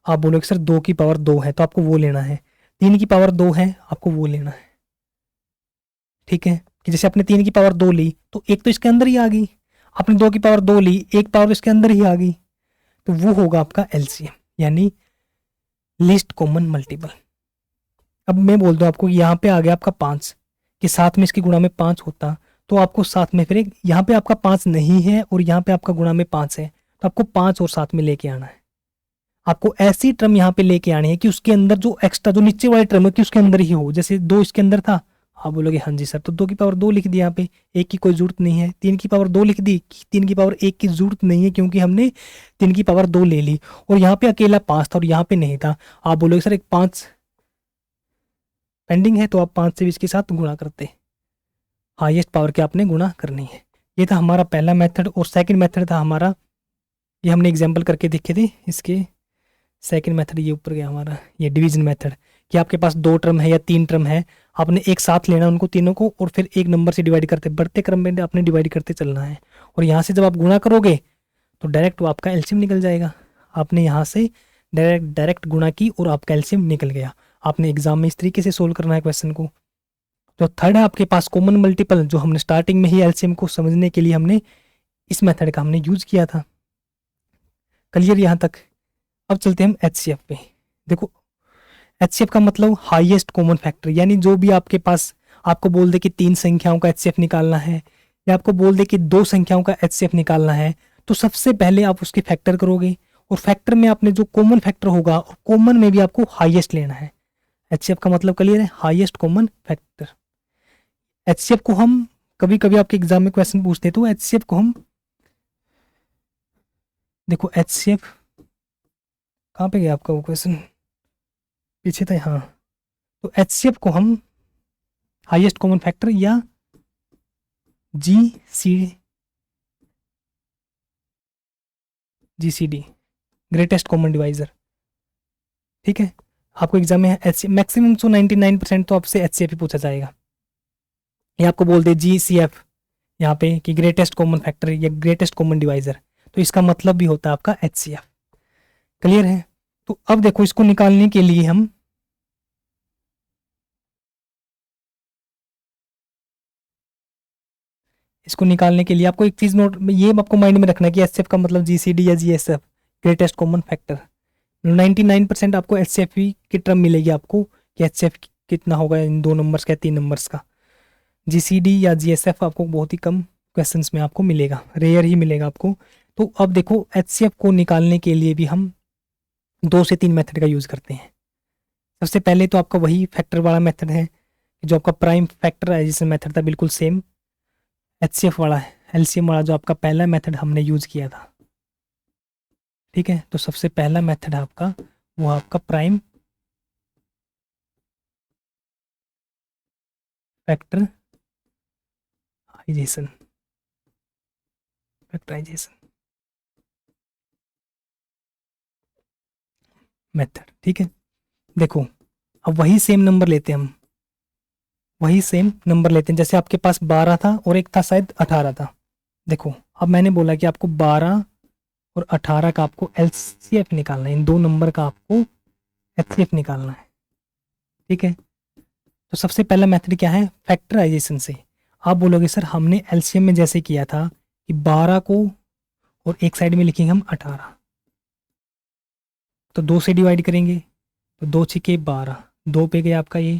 आप बोलोगे सर 2 की पावर 2 है तो आपको वो लेना है, 3 की पावर 2 है आपको वो लेना है। ठीक है, कि जैसे आपने 3 की पावर 2 ली तो एक तो इसके अंदर ही आ गई, आपने 2 की पावर 2 ली, एक पावर इसके अंदर ही आ गई, तो वो होगा आपका एलसीएम यानी लिस्ट कॉमन मल्टीपल। अब मैं बोल दूं आपको यहाँ पे आ गया आपका 5, कि साथ में इसकी गुणा में 5 होता तो आपको साथ में फिर एक, यहाँ पे आपका 5 नहीं है और यहाँ पे आपका गुणा में 5 है, तो आपको 5 और साथ में लेके आना है। आपको ऐसी टर्म यहाँ पे लेके आनी है कि उसके अंदर जो एक्स्ट्रा जो नीचे वाली टर्म है कि उसके अंदर ही हो। जैसे 2 इसके अंदर था, आप बोलोगे हाँ जी सर, तो 2 की पावर 2 लिख दिया यहाँ पे, 1 की कोई जरूरत नहीं है। 3 की पावर 2 लिख दी, 3 की पावर 1 की जरूरत नहीं है क्योंकि हमने 3 की पावर 2 ले ली, और यहाँ पे अकेला 5 था और यहाँ पे नहीं था। आप बोलोगे सर एक 5 पेंडिंग है, तो आप 5 से भी इसके साथ गुणा करते, हाईएस्ट पावर के आपने गुणा करनी है। ये था हमारा पहला मेथड। और सेकंड मेथड था हमारा, ये हमने एग्जाम्पल करके देखे थे इसके। सेकंड मेथड ये ऊपर गया हमारा, ये डिवीजन मेथड, कि आपके पास 2 टर्म है या 3 टर्म है, आपने एक साथ लेना उनको तीनों को और फिर एक नंबर से डिवाइड करते, बढ़ते क्रम में आपने डिवाइड करते चलना है। और यहाँ से जब आप गुणा करोगे तो डायरेक्ट वो आपका एलसीएम निकल जाएगा। आपने यहाँ से डायरेक्ट गुणा की और आपका एलसीएम निकल गया। आपने एग्जाम में इस तरीके से सोल्व करना है क्वेश्चन को। जो थर्ड है आपके पास कॉमन मल्टीपल, जो हमने स्टार्टिंग में ही एलसीएम को समझने के लिए हमने इस मेथड का हमने यूज किया था। क्लियर यहाँ तक? अब चलते हैं हम एचसीएफ पे। देखो एचसीएफ का मतलब हाईएस्ट कॉमन फैक्टर, यानी जो भी आपके पास आपको बोल दे कि 3 संख्याओं का एचसीएफ निकालना है या आपको बोल दे कि 2 संख्याओं का एचसीएफ निकालना है, तो सबसे पहले आप उसके फैक्टर करोगे, और फैक्टर में आपने जो कॉमन फैक्टर होगा और कॉमन में भी आपको हाईएस्ट लेना है। एचसीएफ का मतलब क्लियर है, हाईएस्ट कॉमन फैक्टर। एचसीएफ को हम कभी कभी आपके एग्जाम में क्वेश्चन पूछते हैं, तो एचसीएफ को हम, देखो एचसीएफ कहाँ पे गया आपका वो क्वेश्चन, पीछे था। हाँ, तो एचसीएफ को हम हाईएस्ट कॉमन फैक्टर या जीसीडी ग्रेटेस्ट कॉमन डिवाइजर, ठीक है, आपको एग्जाम में एच मैक्सिमम तो 99% तो आपसे एचसीएफ ही पूछा जाएगा। ये आपको बोल दे जीसीएफ यहाँ पे कि ग्रेटेस्ट कॉमन फैक्टर या ग्रेटेस्ट कॉमन डिवाइजर, तो इसका मतलब भी होता है आपका एचसीएफ। क्लियर है? तो अब देखो इसको निकालने के लिए हम आपको एक चीज नोट, ये आपको माइंड में रखना है कि एचसीएफ का मतलब जीसीडी या जीएसएफ ग्रेटेस्ट कॉमन फैक्टर। 99% आपको एचसीएफ की टर्म मिलेगी आपको कि एचसीएफ कितना होगा इन 2 नंबर्स का, 3 नंबर्स का। जीसीडी या जीएसएफ आपको बहुत ही कम क्वेश्चंस में आपको मिलेगा, रेयर ही मिलेगा आपको। तो अब देखो एचसीएफ को निकालने के लिए भी हम 2 से 3 मेथड का यूज़ करते हैं। सबसे पहले तो आपका वही फैक्टर वाला मेथड है जो आपका प्राइम फैक्टराइजेशन मेथड था, बिल्कुल सेम HCF वाला है, LCM वाला जो आपका पहला मेथड हमने यूज किया था। ठीक है, तो सबसे पहला मेथड है आपका वो आपका प्राइम फैक्टराइजेशन, मेथड। ठीक है, देखो अब वही सेम नंबर लेते हैं हम, वही सेम नंबर लेते हैं, जैसे आपके पास 12 था और एक था शायद 18 था। देखो अब मैंने बोला कि आपको 12 और 18 का आपको एलसीएफ निकालना है, इन दो नंबर का आपको एचसीएफ निकालना है। ठीक है, तो सबसे पहला मेथड क्या है, फैक्टराइजेशन से। आप बोलोगे सर हमने एलसीएम में जैसे किया था कि 12 को और एक साइड में लिखेंगे हम 18, तो 2 से डिवाइड करेंगे, तो 2 छिके 12, 2 पे गया आपका ये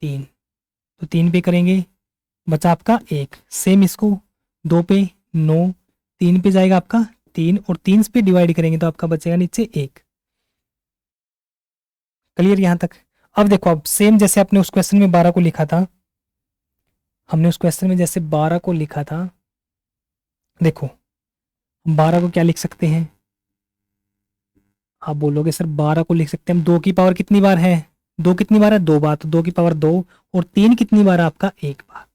3, तो 3 पे करेंगे बचा आपका 1, सेम इसको 2 पे 9, 3 पे जाएगा आपका 3 और 3 पे डिवाइड करेंगे तो आपका बचेगा नीचे 1। क्लियर यहाँ तक। अब देखो अब सेम जैसे आपने उस क्वेश्चन में 12 को लिखा था, हमने उस क्वेश्चन में जैसे 12 को लिखा था, देखो 12 को क्या लिख सकते हैं, आप बोलोगे सर 12 को लिख सकते हैं हम 2 की पावर कितनी बार है, 2 कितनी बार है 2 बार, तो 2 की पावर 2, और 3 कितनी बार है आपका 1 बार।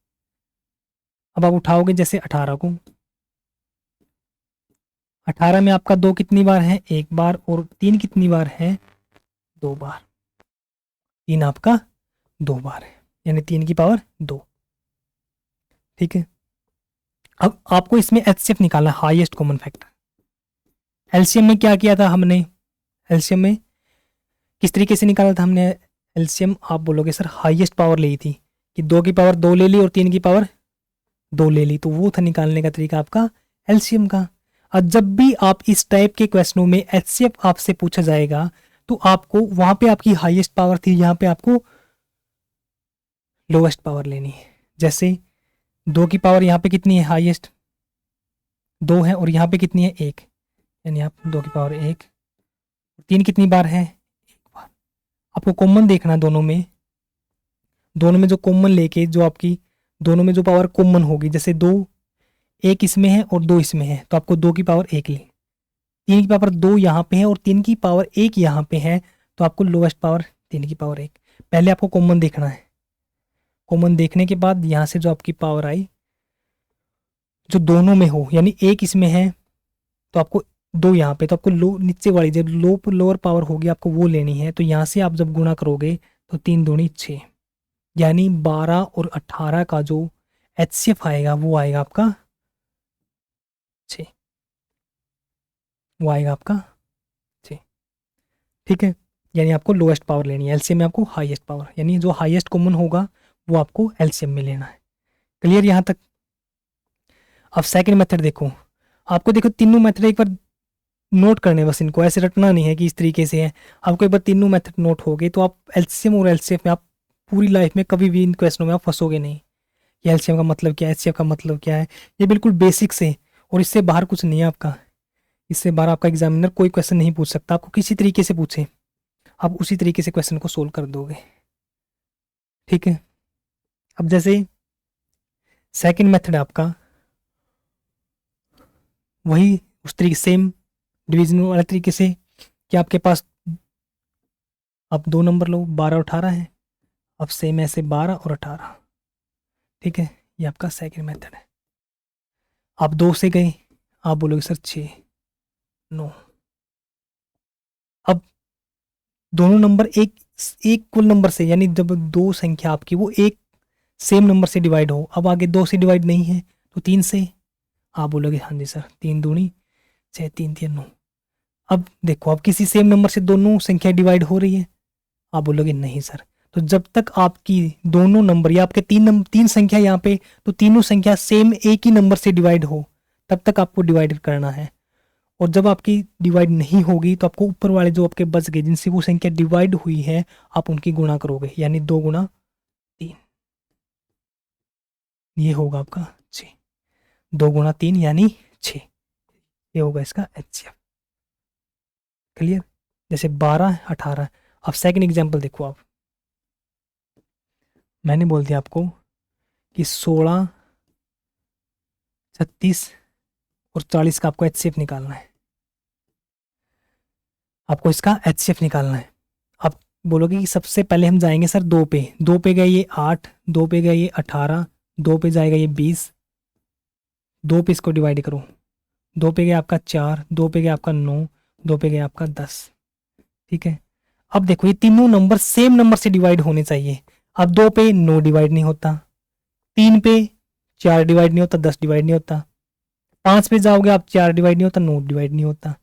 अब आप उठाओगे जैसे 18 को, 18 में आपका 2 कितनी बार है 1 बार, और 3 कितनी बार है 2 बार, 3 आपका 2 बार है, यानी 3 की पावर 2। ठीक है, अब आपको इसमें एचसीएफ निकालना है, हाईएस्ट कॉमन फैक्टर। एलसीएम में क्या किया था हमने, एलसीएम में किस तरीके से निकाला था हमने एलसीएम, आप बोलोगे सर हाईएस्ट पावर ली थी कि 2 की पावर 2 ले ली और 3 की पावर 2 ले ली, तो वो था निकालने का तरीका आपका एलसीएम का। और जब भी आप इस टाइप के क्वेश्चनों में एचसीएफ आपसे पूछा जाएगा तो आपको वहां पे आपकी हाईएस्ट पावर थी, यहाँ पे आपको लोएस्ट पावर लेनी है। जैसे 2 की पावर यहाँ पे कितनी है हाईएस्ट 2 है, और यहाँ पे कितनी है 1, यानी आप 2 की पावर 1, 3 कितनी बार है 1 बार। आपको कॉमन देखना है दोनों में, दोनों में जो कॉमन लेके जो आपकी दोनों में जो पावर कॉमन होगी, जैसे 2 1 इसमें है और 2 इसमें है, तो आपको 2 की पावर 1 ली, 3 की पावर 2 यहाँ पे है और 3 की पावर 1 यहाँ पे है, तो आपको लोएस्ट पावर 3 की पावर 1। पहले आपको कॉमन देखना है, कॉमन देखने के बाद यहाँ से जो आपकी पावर आई जो दोनों में हो, यानी 1 इसमें है तो आपको 2 यहाँ पे, तो आपको लो नीचे वाली जो लोअर पावर होगी आपको वो लेनी है। तो यहाँ से आप जब गुणा करोगे तो 3 दूनी 6, यानी 12 और 18 का जो एचसीएफ आएगा वो आएगा आपका 6, वो आएगा आपका 6। ठीक है, यानी आपको लोएस्ट पावर लेनी है, एलसीएम में आपको हाईएस्ट पावर, यानी जो हाईएस्ट कॉमन होगा वो आपको एलसीएम में लेना है। क्लियर यहाँ तक। अब सेकंड मेथड देखो, आपको देखो तीनों मेथड एक बार नोट करने, बस इनको ऐसे रटना नहीं है कि इस तरीके से है। आपको एक बार तीनों मेथड नोट हो गए तो आप एलसीएम और एलसीएफ में आप पूरी लाइफ में कभी भी इन क्वेश्चनों में आप फंसोगे नहीं। ये एलसीएम का मतलब क्या है, एचसीएफ का मतलब क्या है, ये बिल्कुल बेसिक से, और इससे बाहर कुछ नहीं है आपका। इससे बाहर आपका एग्जामिनर कोई क्वेश्चन नहीं पूछ सकता, आपको किसी तरीके से पूछे आप उसी तरीके से क्वेश्चन को सोल्व कर दोगे। ठीक है, अब जैसे सेकंड मेथड है आपका वही उस तरीके सेम डिवीजन वाले तरीके से कि आपके पास आप 2 नंबर लो 12 और 18 है, अब सेम ऐसे 12 और 18। ठीक है, ये आपका सेकंड मेथड है। आप 2 से गए, आप बोलोगे सर 6 9, अब दोनों नंबर एक एक कुल नंबर से, यानी जब दो संख्या आपकी वो एक सेम नंबर से डिवाइड हो, अब आगे 2 से डिवाइड नहीं है तो 3 से, आप बोलोगे हाँ जी सर 3 दूनी 6 3 3 9। अब देखो अब किसी सेम नंबर से दोनों संख्या डिवाइड हो रही है, आप बोलोगे नहीं सर, तो जब तक आपकी दोनों नंबर या आपके तीन संख्या यहाँ पे, तो तीनों संख्या सेम एक ही नंबर से डिवाइड हो तब तक आपको डिवाइड करना है। और जब आपकी डिवाइड नहीं होगी तो आपको ऊपर वाले जो आपके बच गए जिनसे वो संख्या डिवाइड हुई है आप उनकी गुणा करोगे, यानी 2 गुणा 3, ये होगा आपका 6, 2 गुणा 3 यानी 6, ये होगा इसका एचसीएफ। क्लियर। जैसे 12 18। अब सेकंड एग्जांपल देखो आप, मैंने बोल दिया आपको कि 16 36 और 40 का आपको HCF निकालना है। आपको इसका HCF निकालना है। आप बोलोगे कि सबसे पहले हम जाएंगे सर 2 पे, 2 पे गए ये 8, 2 पे गए ये 18, 2 पे जाएगा ये 20, 2 पे इसको डिवाइड करो, 2 पे गया आपका 4, 2 पे गया आपका 9, 2 पे गया आपका 10। ठीक है, अब देखो ये तीनों नंबर सेम नंबर से डिवाइड होने चाहिए। अब 2 पे 9 डिवाइड नहीं होता, 3 पे 4 डिवाइड नहीं होता, 10 डिवाइड नहीं होता, 5 पे जाओगे आप 4 डिवाइड नहीं होता, 9 डिवाइड नहीं होता।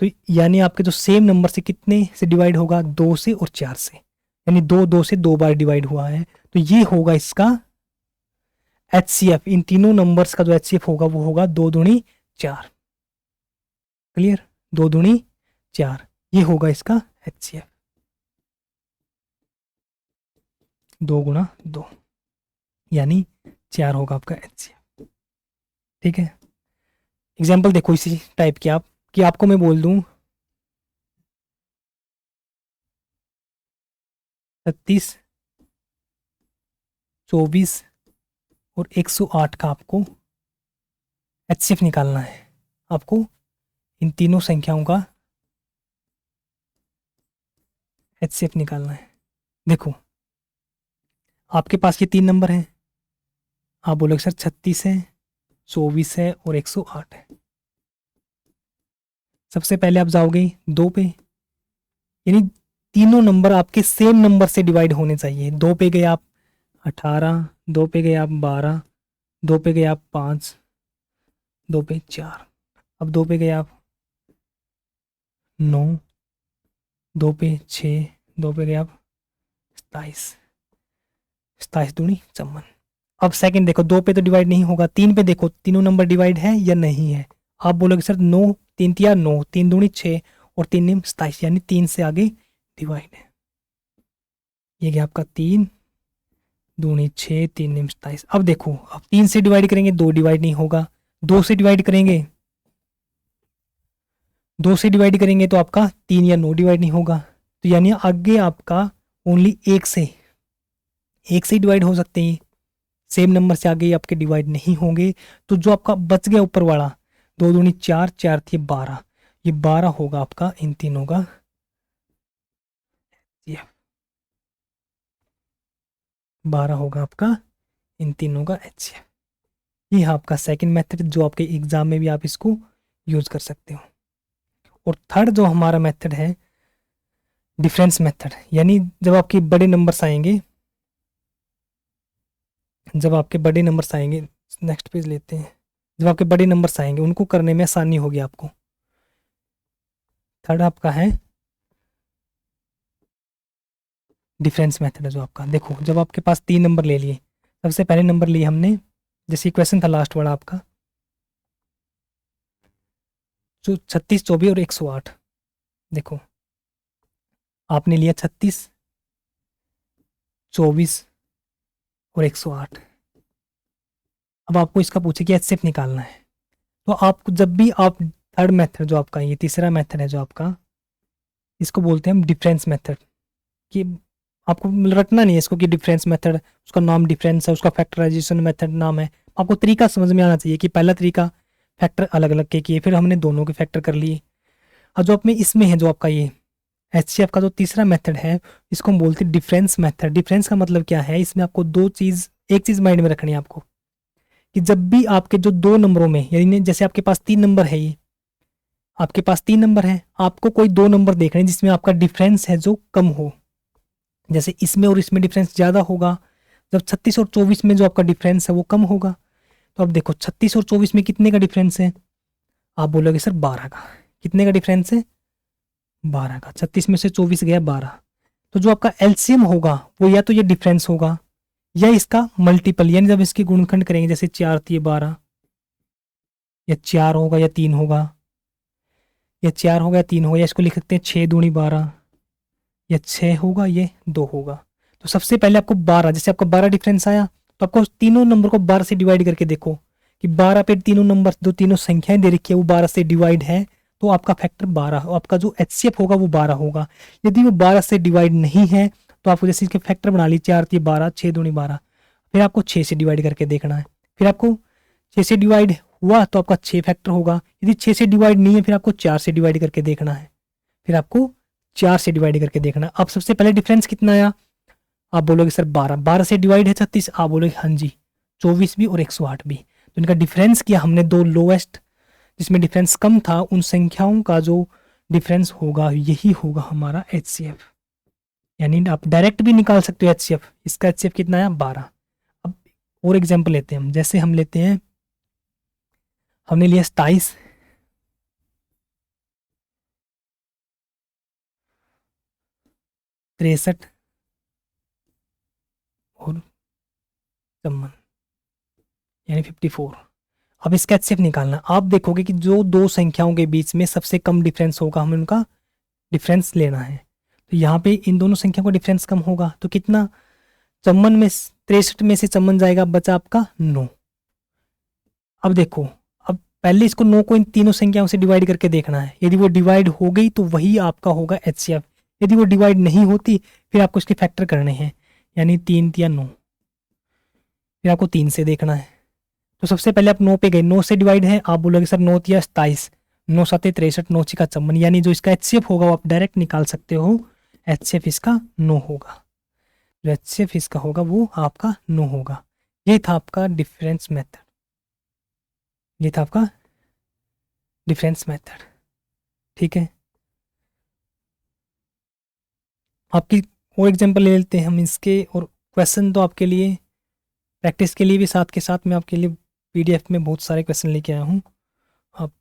तो यानी आपके जो सेम नंबर से कितने से डिवाइड होगा, 2 से और 4 से, यानी 2 से 2 बार डिवाइड हुआ है। तो ये होगा इसका HCF। इन तीनों नंबर्स का जो HCF होगा वो होगा 2 दूनी 4। क्लियर, 2 दूनी 4, ये होगा इसका HCF, 2 गुणा 2, यानी 4 होगा आपका HCF। ठीक है, एग्जाम्पल देखो इसी टाइप की आप, कि आपको मैं बोल दूं 36, 24 और 108 का आपको HCF निकालना है। आपको इन तीनों संख्याओं का HCF निकालना है। देखो आपके पास ये 3 नंबर हैं, आप बोलोगे सर 36 है, 24 है और 108 है। सबसे पहले आप जाओगे 2 पे, यानी तीनों नंबर आपके सेम नंबर से डिवाइड होने चाहिए। 2 पे गए आप 18, 2 पे गए आप 12, 2 पे गए आप 5, 2 पे 4, अब 2 पे गए आप 9, 2 पे 6, 2 पे गए आप 27, 27 दूनी 54। अब सेकंड देखो 2 पे तो डिवाइड नहीं होगा, 3 पे देखो तीनों नंबर डिवाइड है या नहीं है। आप बोलोगे सर 9, 3 तिया 9, 3 दूनी 6 और 3 निम 27, यानी 3 से आगे डिवाइड है। ये गया आपका 3 दूनी 6, 3 निम 27। अब देखो अब 3 से डिवाइड करेंगे 2 डिवाइड नहीं होगा, 2 से डिवाइड करेंगे, 2 से डिवाइड करेंगे तो आपका 3 या 9 डिवाइड नहीं होगा। तो यानी आगे आपका ओनली 1 से ही डिवाइड हो सकते हैं, सेम नंबर से आगे आपके डिवाइड नहीं होंगे। तो जो आपका बच गया ऊपर वाला 2 दूनी 4, 4 थी 12, ये 12 होगा आपका इन तीनों का। ये 12 होगा आपका इन तीनों का HCF। ये है आपका सेकंड मेथड, जो आपके एग्जाम में भी आप इसको यूज कर सकते हो। और थर्ड जो हमारा मेथड है डिफरेंस मेथड, यानी जब आपके बड़े नंबर्स आएंगे, नेक्स्ट पेज लेते हैं, जब आपके बड़े नंबर्स आएंगे उनको करने में आसानी होगी आपको। थर्ड आपका है डिफरेंस मेथड है जो आपका। देखो जब आपके पास 3 नंबर ले लिए, सबसे पहले नंबर लिए हमने, जैसे इक्वेशन था लास्ट वाला आपका जो 36, 24 और 108। देखो आपने लिया 36, 24 और 108। अब आपको इसका पूछे कि HCF निकालना है, तो आपको जब भी आप थर्ड मेथड जो आपका, ये तीसरा मेथड है जो आपका, इसको बोलते हैं हम डिफरेंस मेथड। कि आपको रटना नहीं है इसको कि डिफरेंस मेथड, उसका नाम डिफरेंस है, उसका फैक्टराइजेशन मेथड नाम है। आपको तरीका समझ में आना चाहिए कि पहला तरीका फैक्टर अलग अलग के किए, फिर हमने दोनों के फैक्टर कर लिए। और जो अपने इसमें है जो आपका ये HCF का जो तीसरा मेथड है, इसको हम बोलते हैं डिफरेंस मेथड। डिफरेंस का मतलब क्या है, इसमें आपको एक चीज़ माइंड में रखनी है आपको, कि जब भी आपके जो 2 नंबरों में, यानी जैसे आपके पास 3 नंबर है, ये आपके पास 3 नंबर है, आपको कोई 2 नंबर देखने हैं जिसमें आपका डिफरेंस है जो कम हो। जैसे इसमें और इसमें डिफरेंस ज़्यादा होगा, जब 36 और 24 में जो आपका डिफरेंस है वो कम होगा। तो अब देखो 36 और 24 में कितने का डिफरेंस है, आप बोलोगे सर 12 का। कितने का डिफरेंस है, 12 का। 36 में से 24 गया 12। तो जो आपका LCM होगा वो या तो ये डिफरेंस होगा या इसका मल्टीपल, यानी जब इसकी गुणनखंड करेंगे, जैसे 4 थी 12, या 4 होगा या 3 होगा, या 4 होगा या 3 होगा, या इसको लिख सकते हैं 6 दूनी 12, या 6 होगा ये 2 होगा। तो सबसे पहले आपको 12, जैसे आपका 12 डिफरेंस आया, तो आपको तीनों नंबर को 12 से डिवाइड करके देखो कि 12 पे तीनों नंबर, जो तीनों संख्याएं दे रखी है वो 12 से डिवाइड है, तो आपका फैक्टर 12, आपका जो HCF होगा वो 12 होगा। यदि वो 12 से डिवाइड नहीं है तो आपको जैसे इसके फैक्टर बना ली, 4 थी 12, 6 दूनी 12, फिर आपको 6 से डिवाइड करके देखना है, फिर आपको 6 से डिवाइड हुआ तो आपका 6 फैक्टर होगा, यदि 6 से डिवाइड नहीं है फिर आपको 4 से डिवाइड करके देखना है, फिर आपको 4 से डिवाइड करके देखना है। अब सबसे पहले डिफरेंस कितना आया, आप बोलोगे सर 12, 12 से डिवाइड है 36, आप बोलोगे हाँ जी 24 भी और 108 भी। तो इनका डिफरेंस किया हमने, दो लोएस्ट जिसमें डिफरेंस कम था उन संख्याओं का जो डिफरेंस होगा यही होगा हमारा HCF। यानी आप डायरेक्ट भी निकाल सकते हो HCF, इसका HCF कितना है 12। अब और एग्जांपल लेते हैं हम, जैसे हम लेते हैं, हमने लिया 27, तिरसठ और 54 यानी 54। अब इसका HCF निकालना, आप देखोगे कि जो दो संख्याओं के बीच में सबसे कम डिफरेंस होगा हमें उनका डिफरेंस लेना है। तो यहाँ पे इन दोनों संख्या का डिफरेंस कम होगा तो कितना, 54 में 63 में से 54 जाएगा, बचा आपका 9। अब देखो, अब पहले इसको 9 को इन तीनों संख्याओं से डिवाइड करके देखना है, यदि वो डिवाइड हो गई तो वही आपका होगा HCF, यदि वो डिवाइड नहीं होती फिर आपको इसके फैक्टर करने हैं, यानी 3 या 9, फिर आपको 3 से देखना है। तो सबसे पहले आप 9 पे गए, 9 से डिवाइड है, आप बोलोगे सर 9 या 27, 9 7 63, 9 6 54, यानी जो इसका HCF होगा वो आप डायरेक्ट निकाल सकते हो, HCF इसका 9 होगा, जो HCF इसका होगा वो आपका 9 होगा। ये था आपका डिफरेंस मेथड, ये था आपका डिफरेंस मेथड, ठीक है। आपकी और एग्जांपल ले लेते हैं हम इसके, और क्वेश्चन तो आपके लिए प्रैक्टिस के लिए भी साथ के साथ मैं आपके लिए PDF में बहुत सारे क्वेश्चन लेके आया हूँ। आप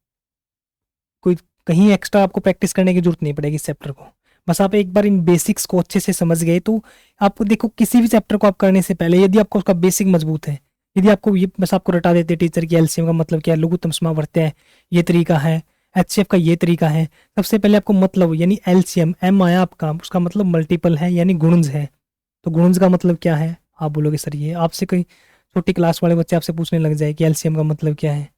कोई कहीं एक्स्ट्रा आपको प्रैक्टिस करने की जरूरत नहीं पड़ेगी इस चैप्टर को, बस आप एक बार इन बेसिक्स को अच्छे से समझ गए तो आपको देखो किसी भी चैप्टर को आप करने से पहले यदि आपको उसका बेसिक मजबूत है, यदि आपको ये बस आपको रटा देते टीचर की LCM का मतलब क्या है, लघुत्तम समावर्त्य है ये तरीका है, HCF का ये तरीका है, सबसे पहले आपको मतलब यानी LCM M आया आपका, उसका मतलब मल्टीपल है यानी गुणज है। तो गुणज का मतलब क्या है, आप बोलोगे सर ये, आपसे कोई छोटी क्लास वाले बच्चे आपसे पूछने लग जाए कि LCM का मतलब क्या है,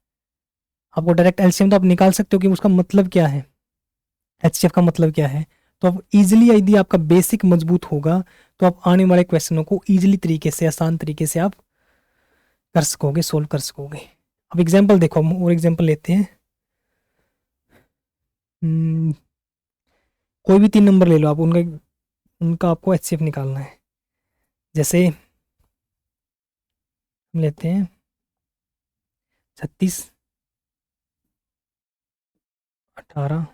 आपको डायरेक्ट LCM तो आप निकाल सकते हो कि उसका मतलब क्या है, HCF का मतलब क्या है। तो आप इजीली, यदि आपका बेसिक मजबूत होगा तो आप आने वाले क्वेश्चनों को इजीली तरीके से, आसान तरीके से आप कर सकोगे, सोल्व कर सकोगे। अब एग्जाम्पल देखो, हम और एग्जाम्पल लेते हैं। कोई भी 3 नंबर ले लो आप, उनका उनका आपको HCF निकालना है। जैसे हम लेते हैं 36, 18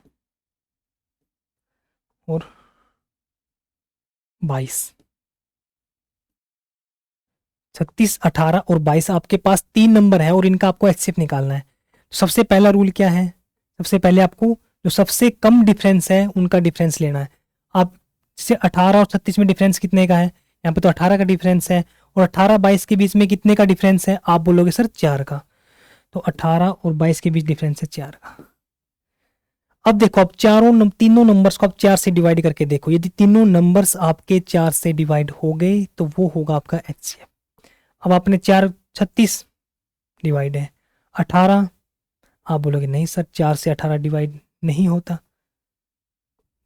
और 22। 36, 18 और 22 आपके पास 3 नंबर है और इनका आपको HCF निकालना है। सबसे पहला रूल क्या है, सबसे पहले आपको जो सबसे कम डिफरेंस है उनका डिफरेंस लेना है। आप जैसे 18 और 36 में डिफरेंस कितने का है, यहाँ पे तो 18 का डिफरेंस है, और 18 22 के बीच में कितने का डिफरेंस है, आप बोलोगे सर 4 का। तो 18 और 22 के बीच डिफरेंस है 4 का। अब देखो, आप तीनों नंबर्स को आप 4 से डिवाइड करके देखो, यदि तीनों नंबर्स आपके 4 से डिवाइड हो गए तो वो होगा आपका HCF। अब आपने 4, 36 डिवाइड है, 18, आप बोलोगे नहीं सर 4 से 18 डिवाइड नहीं होता,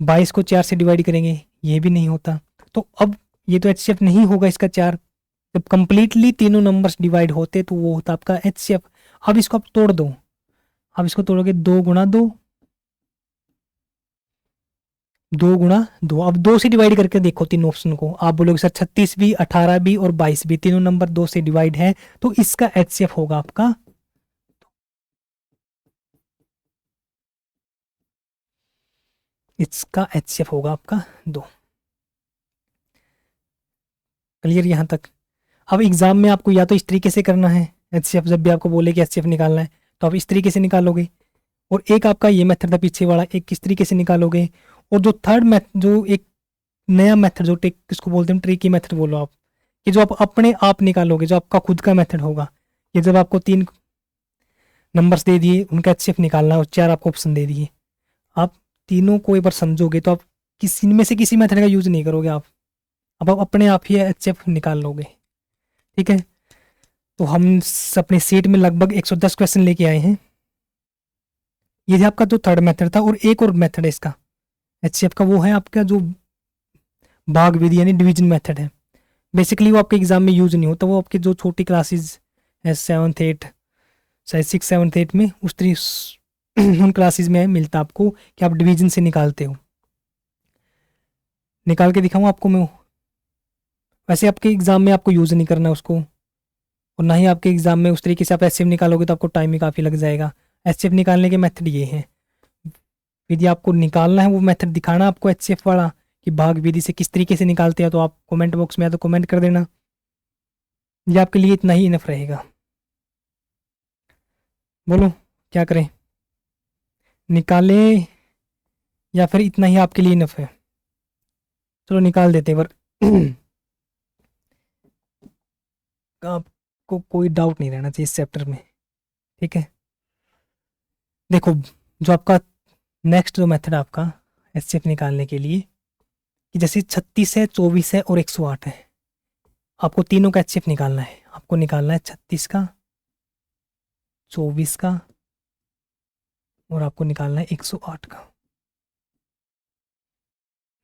22 को 4 से डिवाइड करेंगे ये भी नहीं होता, तो अब ये तो HCF नहीं होगा इसका 4। जब कंप्लीटली तीनों नंबर्स डिवाइड होते तो वो होता आपका HCF। अब इसको आप तोड़ दो, अब इसको तोड़ोगे 2 गुणा 2, 2 गुणा 2, अब 2 से डिवाइड करके देखो तीनों ऑप्शन को, आप बोलोगे सर 36 भी, 18 भी और 22 भी, तीनों नंबर 2 से डिवाइड है तो इसका HCF होगा आपका, इसका HCF होगा आपका 2। क्लियर यहाँ तक। अब एग्जाम में आपको या तो इस तरीके से करना है HCF, जब भी आपको बोले कि HCF निकालना है तो आप इस तरीके से निकालोगे, और एक आपका ये मेथड था पीछे वाला, एक किस तरीके से निकालोगे, और जो थर्ड मेथड, जो एक नया मेथड, जो टेक किसको बोलते हैं, ट्रिकी मेथड बोलो आप, कि जो आप अपने आप निकालोगे, जो आपका खुद का मेथड होगा। ये जब आपको 3 नंबर्स दे दिए उनका HCF निकालना और 4 आपको ऑप्शन दे दिए, आप तीनों को एक बार समझोगे तो आप किसी में से किसी मेथड का यूज नहीं करोगे आप, अब आप अपने आप ही HCF निकाल लोगे, ठीक है। तो हम अपने सीट में लगभग 110 क्वेश्चन लेके आए हैं। ये जो आपका जो थर्ड मेथड था, और एक और मेथड है इसका HCF का, वो है आपका जो भाग विधि यानी डिवीजन मेथड है। बेसिकली वो आपके एग्जाम में यूज नहीं होता, वो आपके जो छोटी क्लासेस है 7th 8th शायद 6, 7, 8 में उन क्लासेस में मिलता आपको कि आप डिवीजन से निकालते हो। निकाल के दिखाऊँ आपको मैं? वैसे आपके एग्ज़ाम में आपको यूज़ नहीं करना उसको, और ना ही आपके एग्ज़ाम में उस तरीके से आप एचसीएफ निकालोगे तो आपको टाइम ही काफ़ी लग जाएगा। एचसीएफ निकालने के मेथड ये हैं। यदि आपको निकालना है वो मेथड दिखाना आपको एचसीएफ वाला कि भाग विधि से किस तरीके से निकालते हैं, तो आप कमेंट बॉक्स में या तो कमेंट कर देना। ये आपके लिए इतना ही इनफ रहेगा। बोलो क्या करें, निकालें या फिर इतना ही आपके लिए इनफ है? चलो निकाल देते हैं, पर आपको कोई डाउट नहीं रहना चाहिए इस चैप्टर में, ठीक है? देखो, जो आपका नेक्स्ट जो मेथड आपका एचसीएफ निकालने के लिए, कि जैसे 36 है, 24 है और 108 है, आपको तीनों का एचसीएफ निकालना है। आपको निकालना है 36 का, 24 का और आपको निकालना है 108 का।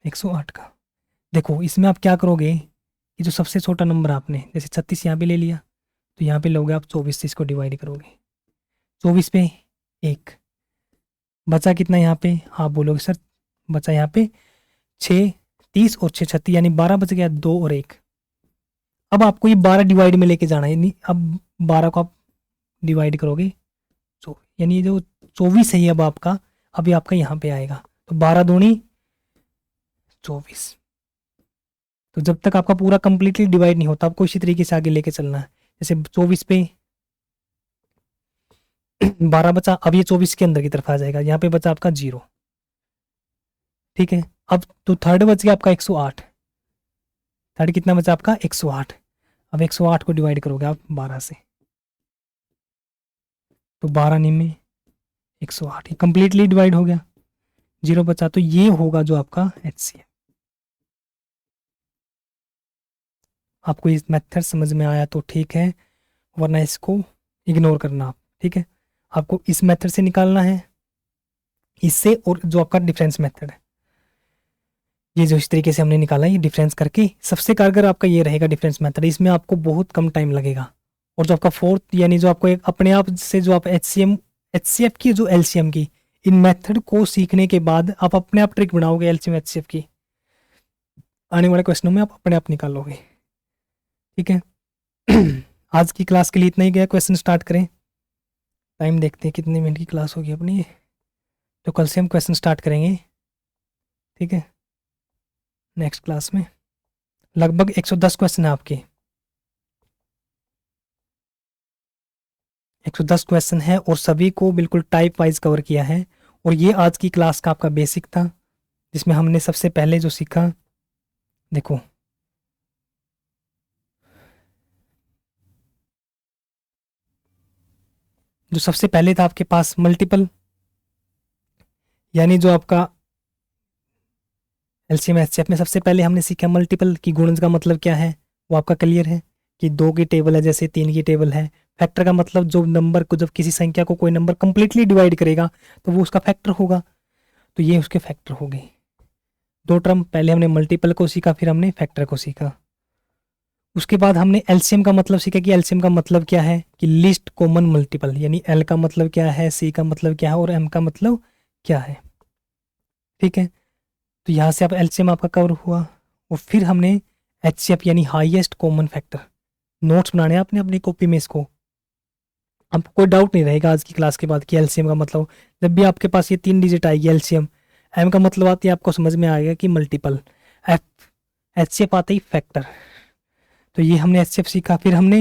108 का देखो, इसमें आप क्या करोगे कि जो सबसे छोटा नंबर आपने जैसे 36 यहाँ पे ले लिया, तो यहाँ पे लोगे आप 24 से इसको डिवाइड करोगे। 24 पे 1 बचा, कितना यहाँ पे? आप बोलोगे सर बचा यहाँ पे 6, 30 और 6 36, यानी 12 बच गया, 2 और 1। अब आपको ये 12 डिवाइड में लेके जाना है, यानी अब 12 को आप डिवाइड करोगे, तो यानी ये जो 24 है ये अब आपका, अभी आपका यहाँ पे आएगा, तो 12 दूनी 24। तो जब तक आपका पूरा कंप्लीटली डिवाइड नहीं होता आपको इसी तरीके से आगे लेके चलना है। जैसे 24 पे 12 बचा, अब ये 24 के अंदर की तरफ आ जाएगा, यहाँ पे बचा आपका 0, ठीक है? अब तो थर्ड बच गया आपका 108। थर्ड कितना बचा आपका? 108। अब 108 को डिवाइड करोगे आप 12 से, तो 12 निम्न 108, ये कंप्लीटली डिवाइड हो गया, 0 बचा, तो ये होगा जो आपका एचसीएफ। आपको इस मेथड समझ में आया तो ठीक है, वरना इसको इग्नोर करना आप, ठीक है? आपको इस मेथड से निकालना है, इससे, और जो आपका डिफरेंस मेथड है, ये जो इस तरीके से हमने निकाला ये डिफरेंस करके, सबसे कारगर आपका ये रहेगा डिफरेंस मेथड। इसमें आपको बहुत कम टाइम लगेगा। और जो आपका फोर्थ, यानी जो आपको एक अपने आप से जो आप एचसीएफ की जो एलसीएम की, इन मेथड को सीखने के बाद आप अपने आप ट्रिक बनाओगे एलसीएम एचसीएफ की, आने वाले क्वेश्चनों में आप अपने आप निकालोगे, ठीक है? आज की क्लास के लिए इतना ही गया, क्वेश्चन स्टार्ट करें। टाइम देखते हैं कितने मिनट की क्लास होगी अपनी, तो कल से हम क्वेश्चन स्टार्ट करेंगे, ठीक है? नेक्स्ट क्लास में लगभग 110 क्वेश्चन है आपके, 110 क्वेश्चन है, और सभी को बिल्कुल टाइप वाइज कवर किया है। और ये आज की क्लास का आपका बेसिक था, जिसमें हमने सबसे पहले जो सीखा, देखो जो सबसे पहले था आपके पास मल्टीपल, यानी जो आपका एलसीएम एचसीएफ में सबसे पहले हमने सीखा मल्टीपल की गुणज का मतलब क्या है, वो आपका क्लियर है कि 2 की टेबल है जैसे 3 की टेबल है। फैक्टर का मतलब जो नंबर को, जब किसी संख्या को कोई नंबर कंप्लीटली डिवाइड करेगा तो वो उसका फैक्टर होगा, तो ये उसके फैक्टर हो गए। 2 टर्म, पहले हमने मल्टीपल को सीखा, फिर हमने फैक्टर को सीखा। उसके बाद हमने एलसीएम का मतलब सीखा कि एलसीएम का मतलब क्या है, कि लिस्ट कॉमन मल्टीपल, यानी एल का मतलब क्या है, सी का मतलब क्या है और एम का मतलब क्या है, ठीक है? तो यहाँ से आप एलसीएम आपका कवर हुआ। और फिर हमने एचसीएफ यानी हाईएस्ट कॉमन फैक्टर, नोट्स बनाने हैं आपने अपनी कॉपी में इसको। अब कोई डाउट नहीं रहेगा आज की क्लास के बाद कि एलसीएम का मतलब, जब भी आपके पास ये 3 डिजिट आएगी एलसीएम, एम का मतलब आती है आपको समझ में आएगा कि मल्टीपल, एफ एचसीएफ आता ही फैक्टर। तो ये हमने एचसीएफ सीखा। फिर हमने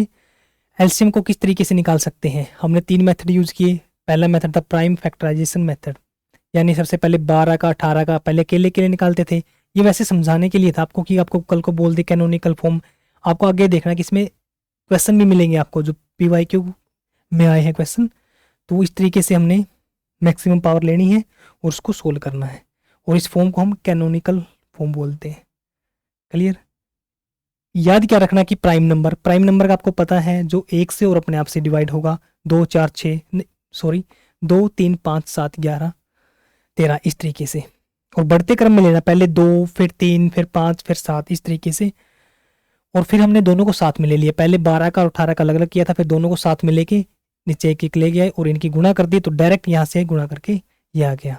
एलसीएम को किस तरीके से निकाल सकते हैं, हमने 3 मेथड यूज़ किए। पहला मेथड था प्राइम फैक्टराइजेशन मेथड, यानी सबसे पहले 12 का 18 का पहले अकेले के लिए निकालते थे। ये वैसे समझाने के लिए था आपको, कि आपको कल को बोल दे कैनोनिकल फॉर्म, आपको आगे देखना कि इसमें क्वेश्चन भी मिलेंगे आपको जो पीवाईक्यू में आए हैं क्वेश्चन। तो इस तरीके से हमने मैक्सिमम पावर लेनी है और उसको सोल्व करना है, और इस फॉर्म को हम कैनोनिकल फॉर्म बोलते हैं। क्लियर? याद क्या रखना कि प्राइम नंबर का आपको पता है जो 1 से और अपने आप से डिवाइड होगा, 2 4 6 सॉरी 2 3 5 7 11 13 इस तरीके से, और बढ़ते क्रम में लेना, पहले 2 फिर 3 फिर 5 फिर 7 इस तरीके से। और फिर हमने दोनों को साथ में ले लिया, पहले 12 का और 18 का अलग अलग किया था, फिर दोनों को साथ में लेके नीचे एक एक ले गया और इनकी गुणा कर दी तो डायरेक्ट यहाँ से गुणा करके ये आ गया।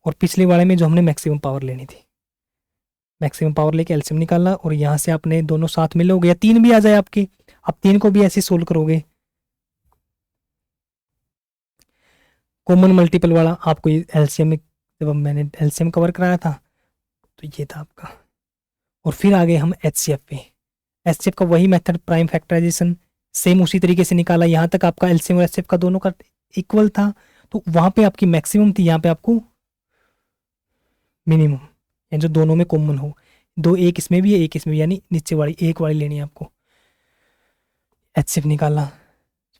और पिछले वाले में जो हमने मैक्सिमम पावर लेनी थी, मैक्सिमम पावर लेके एलसीएम निकालना और यहाँ से आपने दोनों साथ में लोगे या 3 भी आ जाए आपके, आप 3 को भी ऐसे सोल्व करोगे। कॉमन मल्टीपल वाला आपको एलसीएम में, जब मैंने एलसीएम कवर कराया था तो ये था आपका। और फिर आ गए हम एचसीएफ पे। एचसीएफ का वही मेथड प्राइम फैक्टराइजेशन, सेम उसी तरीके से निकाला। यहाँ तक आपका एलसीएम और एचसीएफ का दोनों का इक्वल था, तो वहाँ पे आपकी मैक्सिमम थी, यहाँ पे आपको मिनिमम, या जो दोनों में कॉमन हो। दो, एक इसमें भी है एक इसमें भी, यानी नीचे वाली एक वाली लेनी है आपको। एचसीएफ निकाला,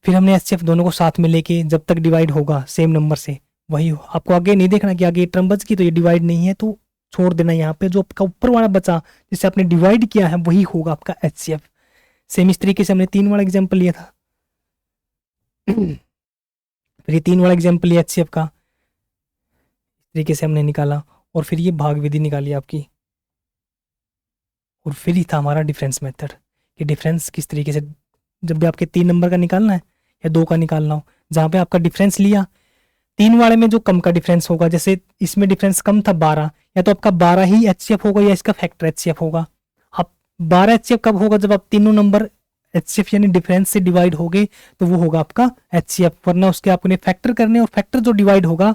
फिर हमने एचसीएफ दोनों को साथ में लेके जब तक डिवाइड होगा सेम नंबर से वही आपको आगे नहीं देखना कि आगे टर्म बच गई तो ये डिवाइड नहीं है तो छोड़ देना। यहाँ पे जो आपका ऊपर वाला बचा जिसे आपने डिवाइड किया है वही होगा आपका एचसीएफ। सेम इस तरीके से हमने 3 वाला एग्जाम्पल लिया था। फिर ये 3 वाला एग्जाम्पल लिया एचसीएफ का, इस तरीके से हमने निकाला। और फिर ये भाग विधि निकाली आपकी। और फिर ही था हमारा डिफरेंस मेथड कि डिफरेंस किस तरीके से, जब भी आपके 3 नंबर का निकालना है या 2 का निकालना हो, जहाँ पे आपका डिफरेंस लिया 3 वाले में जो कम का डिफरेंस होगा, जैसे इसमें डिफरेंस कम था 12, या तो आपका 12 ही एचसीएफ होगा या इसका फैक्टर एचसीएफ होगा। अब 12 एचसीएफ कब होगा, जब आप तीनों नंबर एचसीएफ यानी डिफरेंस से डिवाइड हो गए तो वो होगा आपका एचसीएफ, वरना उसके आपने फैक्टर करने और फैक्टर जो डिवाइड होगा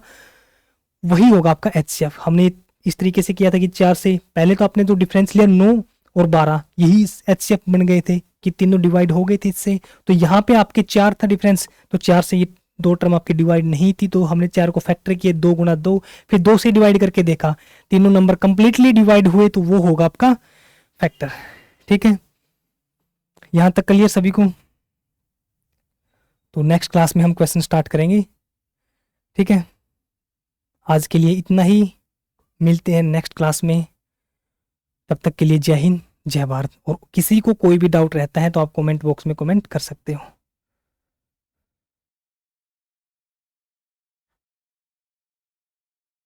वही होगा आपका एचसीएफ। हमने इस तरीके से किया था कि 4 से पहले तो आपने जो डिफरेंस लिया 9 और 12 यही एचसीएफ बन गए थे कि तीनों डिवाइड हो गए थे इससे। तो यहाँ पे आपके 4 था डिफरेंस, तो 4 से ये 2 टर्म आपकी डिवाइड नहीं थी, तो हमने 4 को फैक्टर किए 2 गुना 2, फिर 2 से डिवाइड करके देखा तीनों नंबर कंप्लीटली डिवाइड हुए तो वो होगा आपका फैक्टर। ठीक है, यहाँ तक क्लियर सभी को? तो नेक्स्ट क्लास में हम क्वेश्चन स्टार्ट करेंगे। ठीक है, आज के लिए इतना ही, मिलते हैं नेक्स्ट क्लास में। तब तक के लिए जय हिंद जय भारत। और किसी को कोई भी डाउट रहता है तो आप कमेंट बॉक्स में कमेंट कर सकते हो।